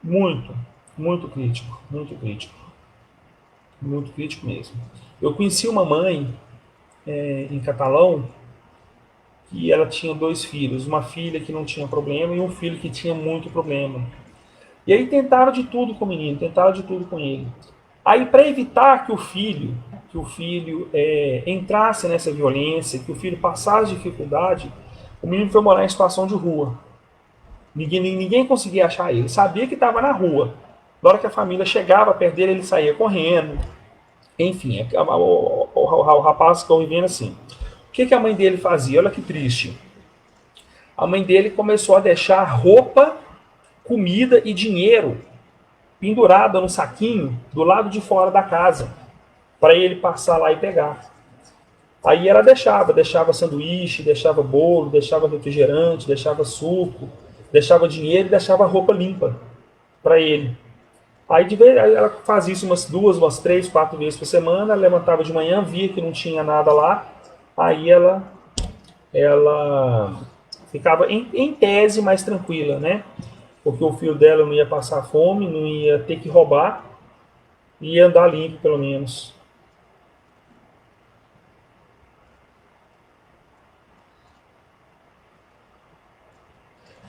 muito, muito crítico, muito crítico mesmo. Eu conheci uma mãe em Catalão que ela tinha dois filhos, uma filha que não tinha problema e um filho que tinha muito problema. E aí tentaram de tudo com o menino, tentaram de tudo com ele. Aí para evitar que o filho entrasse nessa violência, que o filho passasse dificuldade, o menino foi morar em situação de rua. Ninguém conseguia achar ele, sabia que estava na rua. Na hora que a família chegava perto dele, ele saía correndo. Enfim, o rapaz ficou vivendo assim. O que a mãe dele fazia? Olha que triste. A mãe dele começou a deixar roupa, comida e dinheiro pendurada no saquinho do lado de fora da casa, para ele passar lá e pegar. Aí ela deixava sanduíche, deixava bolo, deixava refrigerante, deixava suco, deixava dinheiro e deixava roupa limpa para ele. Aí de vez ela fazia isso umas duas, umas três, quatro vezes por semana, ela levantava de manhã, via que não tinha nada lá, aí ela ficava em tese mais tranquila, né? Porque o filho dela não ia passar fome, não ia ter que roubar, ia andar limpo pelo menos.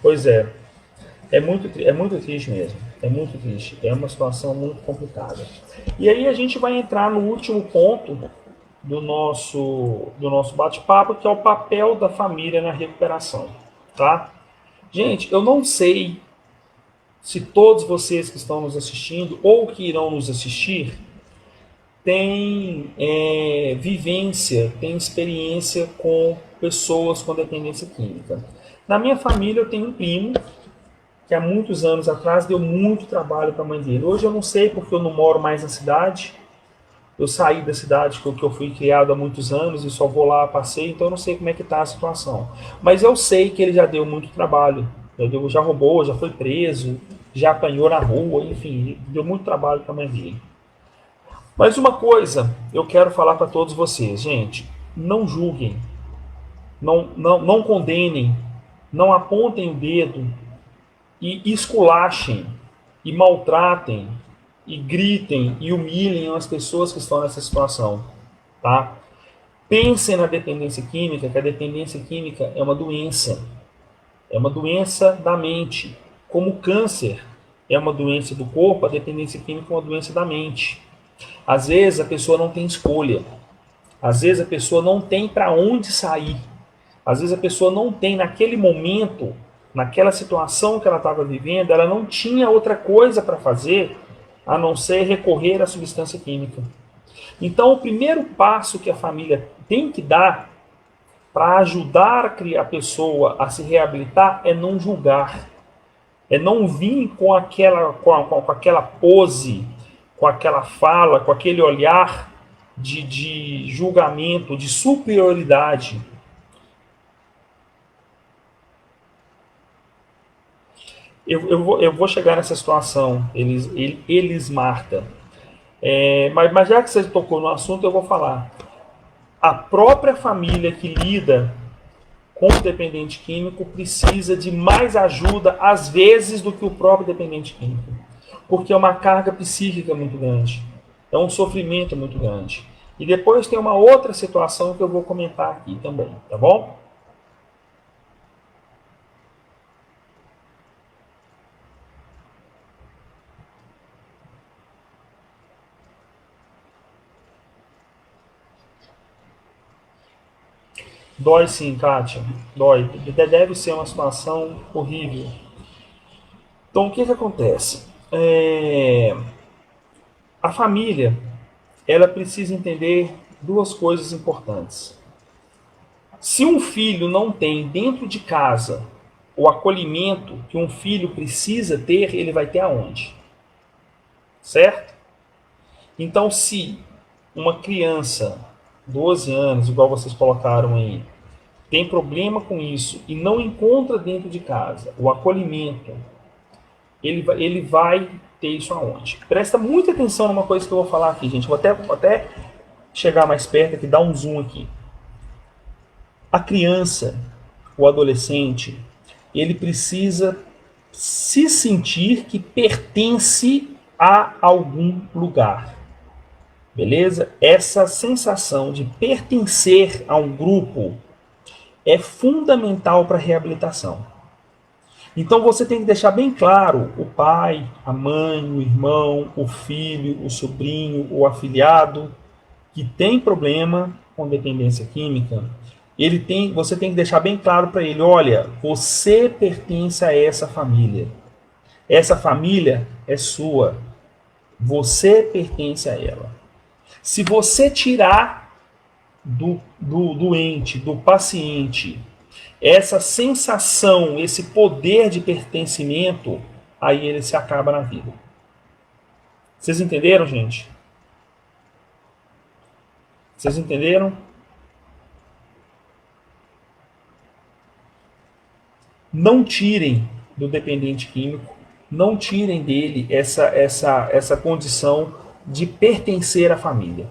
Pois é muito triste mesmo, é muito triste, é uma situação muito complicada. E aí a gente vai entrar no último ponto do nosso bate-papo, que é o papel da família na recuperação, tá? Gente, eu não sei se todos vocês que estão nos assistindo ou que irão nos assistir têm vivência, têm experiência com pessoas com dependência química. Na minha família eu tenho um primo que há muitos anos atrás deu muito trabalho para a mãe dele. Hoje eu não sei porque eu não moro mais na cidade. Eu saí da cidade que eu fui criado há muitos anos e só vou lá a passeio, então eu não sei como é que está a situação. Mas eu sei que ele já deu muito trabalho. Já roubou, já foi preso, já apanhou na rua, enfim, deu muito trabalho para a mãe dele. Mas uma coisa eu quero falar para todos vocês, gente, não julguem, não condenem, não apontem o dedo e esculachem, e maltratem, e gritem, e humilhem as pessoas que estão nessa situação. Tá? Pensem na dependência química, que a dependência química é uma doença da mente. Como o câncer é uma doença do corpo, a dependência química é uma doença da mente. Às vezes a pessoa não tem escolha, às vezes a pessoa não tem para onde sair, às vezes a pessoa não tem naquele momento, naquela situação que ela estava vivendo, ela não tinha outra coisa para fazer a não ser recorrer à substância química. Então, o primeiro passo que a família tem que dar para ajudar a pessoa a se reabilitar é não julgar, é não vir com aquela pose, com aquela fala, com aquele olhar de julgamento, de superioridade. Eu vou chegar nessa situação, eles Marta. Mas já que você tocou no assunto, eu vou falar. A própria família que lida com o dependente químico precisa de mais ajuda, às vezes, do que o próprio dependente químico. Porque é uma carga psíquica muito grande. É um sofrimento muito grande. E depois tem uma outra situação que eu vou comentar aqui também, tá bom? Dói sim, Kátia. Dói. Deve ser uma situação horrível. Então, o que acontece? A família, ela precisa entender duas coisas importantes. Se um filho não tem dentro de casa o acolhimento que um filho precisa ter, ele vai ter aonde? Certo? Então, se uma criança, 12 anos, igual vocês colocaram aí, tem problema com isso e não encontra dentro de casa o acolhimento, ele vai ter isso aonde? Presta muita atenção numa coisa que eu vou falar aqui, gente. Vou até chegar mais perto aqui, dar um zoom aqui. A criança, o adolescente, ele precisa se sentir que pertence a algum lugar. Beleza? Essa sensação de pertencer a um grupo é fundamental para a reabilitação. Então você tem que deixar bem claro, o pai, a mãe, o irmão, o filho, o sobrinho, o afilhado, que tem problema com dependência química, você tem que deixar bem claro para ele, olha, você pertence a essa família. Essa família é sua. Você pertence a ela. Se você tirar do doente, do paciente, essa sensação, esse poder de pertencimento, aí ele se acaba na vida. Vocês entenderam, gente? Vocês entenderam? Não tirem do dependente químico, não tirem dele essa condição de pertencer à família.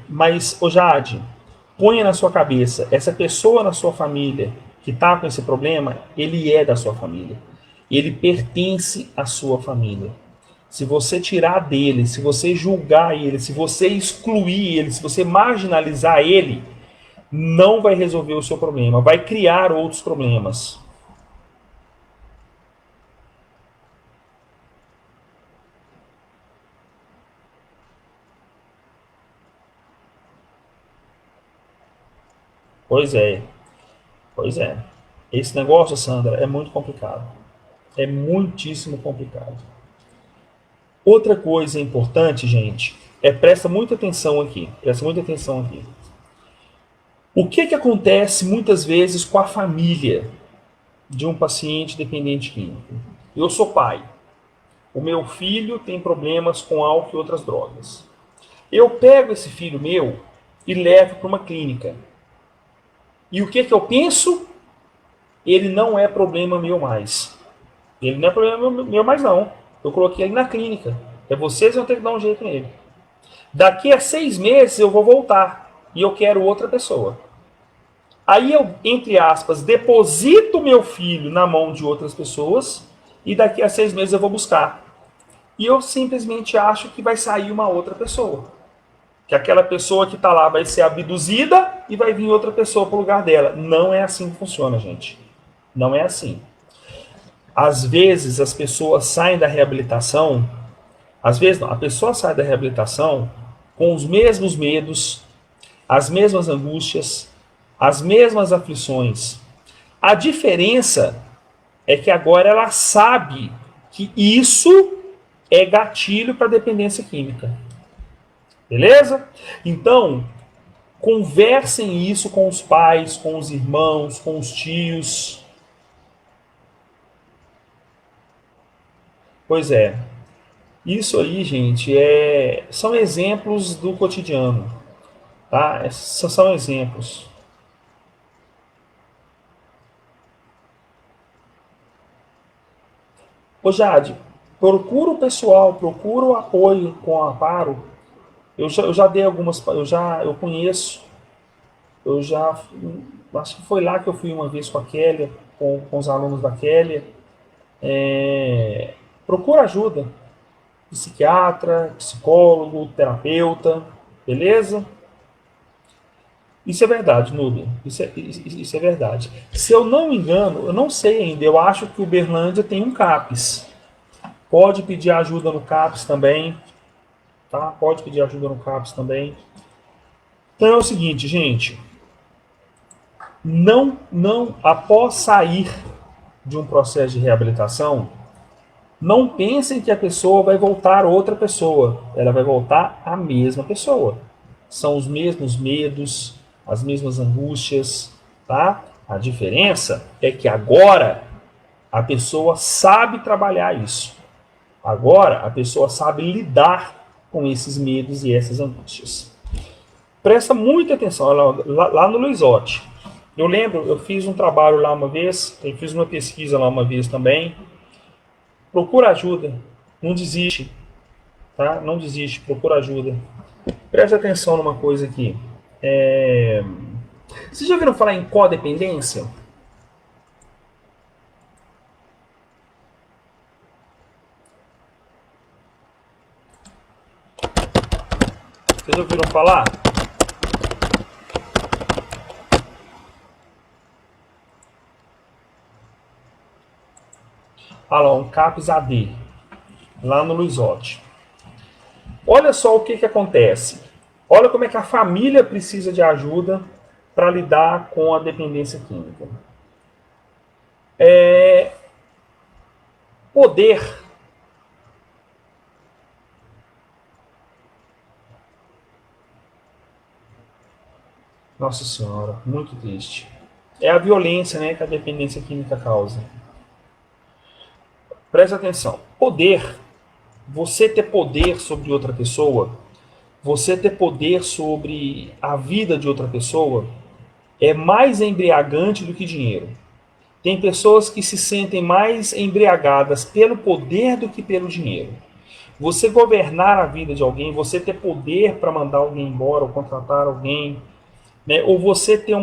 Mas, ô Jade, ponha na sua cabeça, essa pessoa na sua família que está com esse problema, ele é da sua família. Ele pertence à sua família. Se você tirar dele, se você julgar ele, se você excluir ele, se você marginalizar ele, não vai resolver o seu problema, vai criar outros problemas. Pois é, pois é. Esse negócio, Sandra, é muito complicado. É muitíssimo complicado. Outra coisa importante, gente, presta muita atenção aqui. Presta muita atenção aqui. O que acontece muitas vezes com a família de um paciente dependente químico? Eu sou pai. O meu filho tem problemas com álcool e outras drogas. Eu pego esse filho meu e levo para uma clínica. E o que eu penso? Ele não é problema meu mais. Ele não é problema meu mais, não. Eu coloquei ele na clínica. Vocês que vão ter que dar um jeito nele. Daqui a 6 meses eu vou voltar. E eu quero outra pessoa. Aí eu, entre aspas, deposito meu filho na mão de outras pessoas. E daqui a 6 meses eu vou buscar. E eu simplesmente acho que vai sair uma outra pessoa. Que aquela pessoa que está lá vai ser abduzida e vai vir outra pessoa para o lugar dela. Não é assim que funciona, gente. Não é assim. Às vezes as pessoas saem da reabilitação, às vezes não, a pessoa sai da reabilitação com os mesmos medos, as mesmas angústias, as mesmas aflições. A diferença é que agora ela sabe que isso é gatilho para dependência química. Beleza? Então, conversem isso com os pais, com os irmãos, com os tios. Pois é. Isso aí, gente, são exemplos do cotidiano. Tá? São exemplos. Ô Jade, procura o pessoal, procura o apoio com o Amparo. Eu já dei algumas, eu conheço, acho que foi lá que eu fui uma vez com a Kélia, com os alunos da Kélia. Procura ajuda, psiquiatra, psicólogo, terapeuta, beleza? Isso é verdade, Núbia, isso é verdade. Se eu não me engano, eu não sei ainda, eu acho que o Uberlândia tem um CAPS. Pode pedir ajuda no CAPS também. Tá? Pode pedir ajuda no CAPS também. Então é o seguinte, gente. Após sair de um processo de reabilitação, Não pensem que a pessoa vai voltar outra pessoa. Ela vai voltar a mesma pessoa. São os mesmos medos, as mesmas angústias, tá? A diferença é que agora a pessoa sabe trabalhar isso. Agora a pessoa sabe lidar com esses medos e essas angústias. Presta muita atenção lá no Luizotti. Eu lembro, eu fiz um trabalho lá uma vez, eu fiz uma pesquisa lá uma vez também. Procura ajuda, não desiste, tá? Não desiste, procura ajuda. Presta atenção numa coisa aqui. Vocês já ouviram falar em codependência? Vocês ouviram falar? Ah lá, um CAPS AD, lá no Luizotti. Olha só o que acontece. Olha como é que a família precisa de ajuda para lidar com a dependência química. Poder. Nossa Senhora, muito triste. É a violência, né, que a dependência química causa. Presta atenção. Poder, você ter poder sobre outra pessoa, você ter poder sobre a vida de outra pessoa, é mais embriagante do que dinheiro. Tem pessoas que se sentem mais embriagadas pelo poder do que pelo dinheiro. Você governar a vida de alguém, você ter poder para mandar alguém embora ou contratar alguém, né? Ou você ter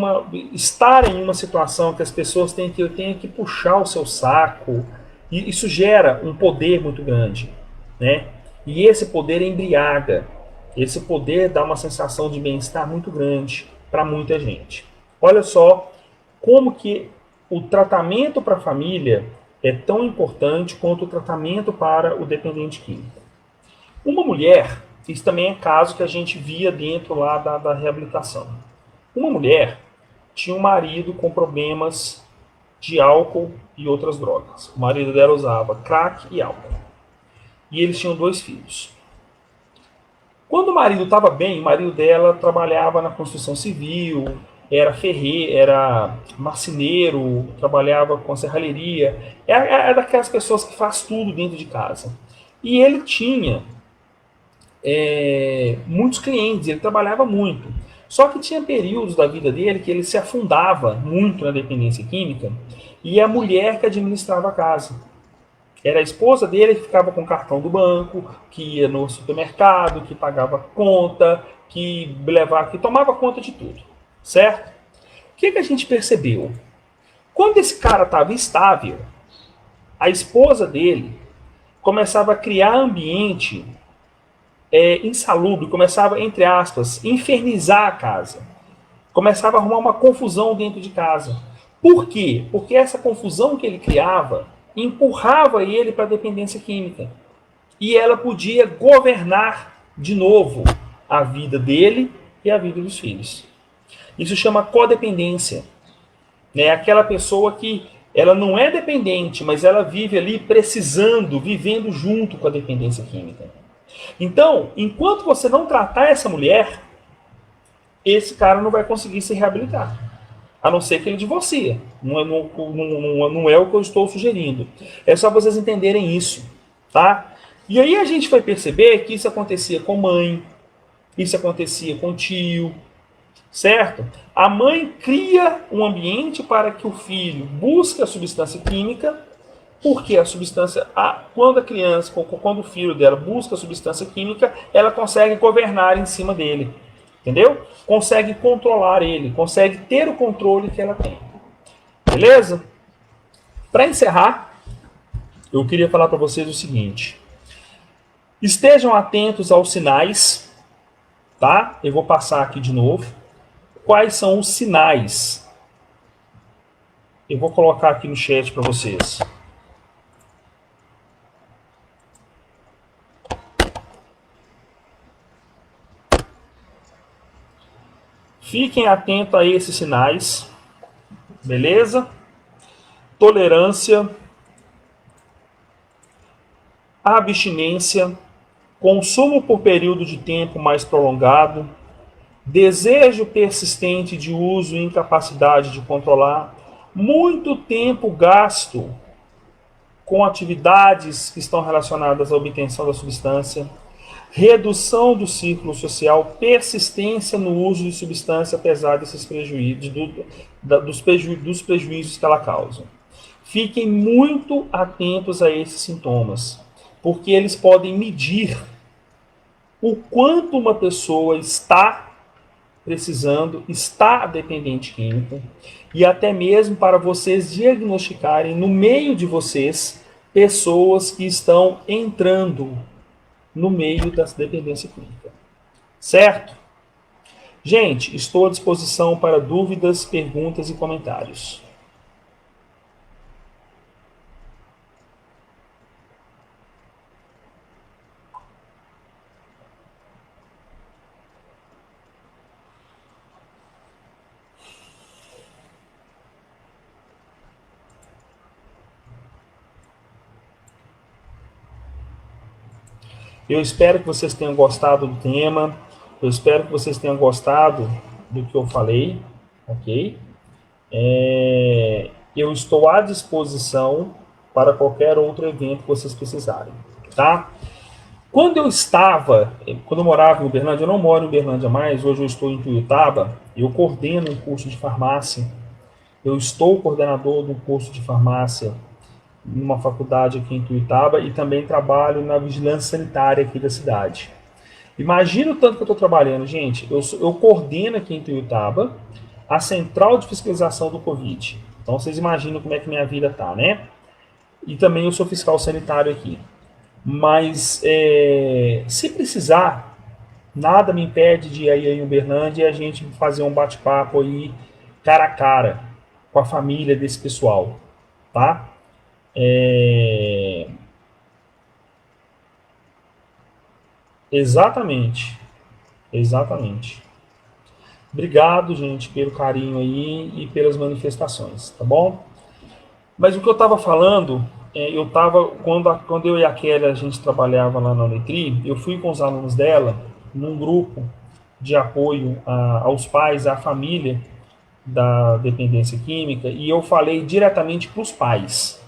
estar em uma situação que as pessoas têm que puxar o seu saco, e isso gera um poder muito grande, né? E esse poder embriaga, esse poder dá uma sensação de bem-estar muito grande para muita gente. Olha só como que o tratamento para a família é tão importante quanto o tratamento para o dependente químico. Uma mulher, isso também é caso que a gente via dentro lá da reabilitação. Uma mulher tinha um marido com problemas de álcool e outras drogas. O marido dela usava crack e álcool. E eles tinham 2 filhos. Quando o marido estava bem, o marido dela trabalhava na construção civil, era ferreiro, era marceneiro, trabalhava com serralheria. É daquelas pessoas que faz tudo dentro de casa. E ele tinha muitos clientes, ele trabalhava muito. Só que tinha períodos da vida dele que ele se afundava muito na dependência química e a mulher que administrava a casa. Era a esposa dele que ficava com o cartão do banco, que ia no supermercado, que pagava conta, que tomava conta de tudo. Certo? O que a gente percebeu? Quando esse cara estava estável, a esposa dele começava a criar ambiente insalubre, começava, entre aspas, infernizar a casa. Começava a arrumar uma confusão dentro de casa. Por quê? Porque essa confusão que ele criava empurrava ele para a dependência química. E ela podia governar de novo a vida dele e a vida dos filhos. Isso chama codependência. É aquela pessoa que ela não é dependente, mas ela vive ali precisando, vivendo junto com a dependência química. Então, enquanto você não tratar essa mulher, esse cara não vai conseguir se reabilitar. A não ser que ele divorcie. Não é o que eu estou sugerindo. É só vocês entenderem isso. Tá? E aí a gente vai perceber que isso acontecia com mãe, isso acontecia com tio, certo? A mãe cria um ambiente para que o filho busque a substância química, porque a substância, quando a criança, quando o filho dela busca a substância química, ela consegue governar em cima dele. Entendeu? Consegue controlar ele, consegue ter o controle que ela tem. Beleza? Para encerrar, eu queria falar para vocês o seguinte. Estejam atentos aos sinais, tá? Eu vou passar aqui de novo. Quais são os sinais? Eu vou colocar aqui no chat para vocês. Fiquem atentos a esses sinais, beleza? Tolerância, abstinência, consumo por período de tempo mais prolongado, desejo persistente de uso e incapacidade de controlar, muito tempo gasto com atividades que estão relacionadas à obtenção da substância, redução do círculo social, persistência no uso de substância, apesar desses prejuízos, dos prejuízos que ela causa. Fiquem muito atentos a esses sintomas, porque eles podem medir o quanto uma pessoa está precisando, está dependente químico, e até mesmo para vocês diagnosticarem no meio de vocês pessoas que estão entrando no meio da dependência química. Certo? Gente, estou à disposição para dúvidas, perguntas e comentários. Eu espero que vocês tenham gostado do tema. Eu espero que vocês tenham gostado do que eu falei, ok? Eu estou à disposição para qualquer outro evento que vocês precisarem, tá? Quando eu morava em Uberlândia, eu não moro em Uberlândia mais, hoje eu estou em Tuiutaba, eu coordeno um curso de farmácia, eu estou coordenador do curso de farmácia numa faculdade aqui em Tuiutaba e também trabalho na vigilância sanitária aqui da cidade. Imagina o tanto que eu estou trabalhando, gente. Eu coordeno aqui em Tuiutaba a central de fiscalização do Covid. Então vocês imaginam como é que minha vida tá, né? E também eu sou fiscal sanitário aqui. Mas se precisar, nada me impede de ir aí em Uberlândia e a gente fazer um bate-papo aí cara a cara com a família desse pessoal, tá? É, exatamente, exatamente. Obrigado, gente, pelo carinho aí e pelas manifestações, tá bom? Mas o que eu estava falando, eu estava quando eu e a Kelly a gente trabalhava lá na Unitri, eu fui com os alunos dela num grupo de apoio aos pais, à família da dependência química, e eu falei diretamente para os pais.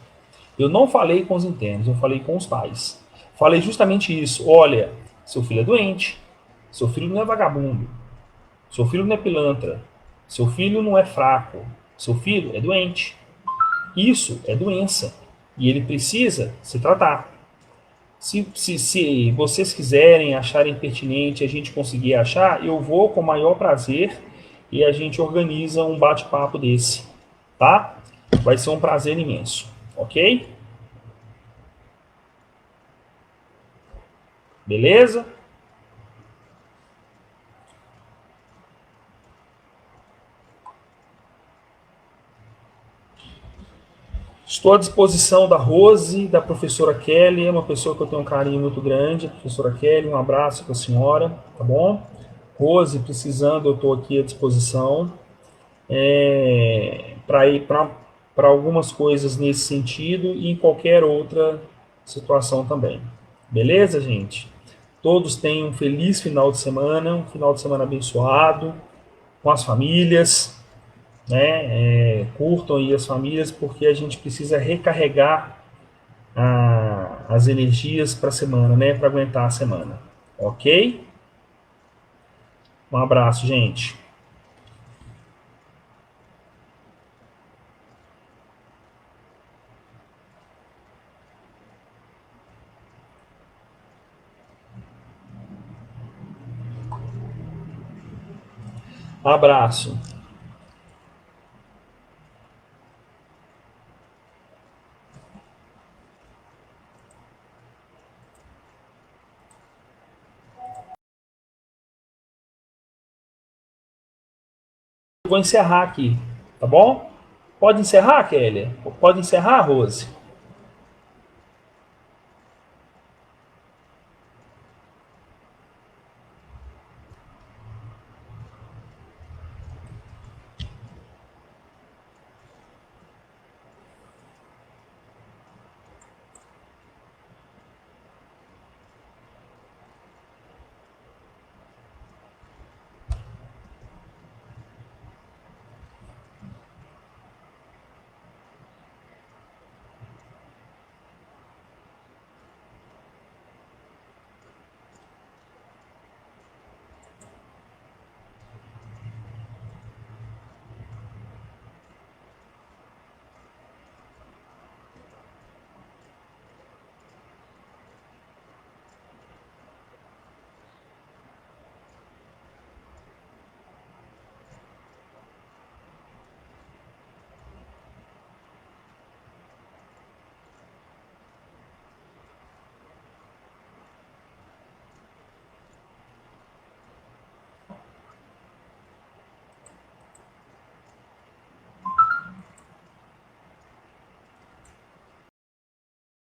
Eu não falei com os internos, eu falei com os pais. Falei justamente isso. Olha, seu filho é doente, seu filho não é vagabundo, seu filho não é pilantra, seu filho não é fraco, seu filho é doente. Isso é doença e ele precisa se tratar. Se vocês quiserem, acharem pertinente, a gente conseguir achar, eu vou com o maior prazer e a gente organiza um bate-papo desse, tá? Vai ser um prazer imenso, ok? Beleza? Estou à disposição da Rose, da professora Kelly, é uma pessoa que eu tenho um carinho muito grande. Professora Kelly, um abraço para a senhora, tá bom? Rose, precisando, eu estou aqui à disposição para ir para algumas coisas nesse sentido e em qualquer outra situação também. Beleza, gente? Todos tenham um feliz final de semana, um final de semana abençoado, com as famílias, né? Curtam aí as famílias, porque a gente precisa recarregar as energias para a semana, né? Para aguentar a semana. Ok? Um abraço, gente. Abraço. Eu vou encerrar aqui, tá bom? Pode encerrar, Kelly? Pode encerrar, Rose?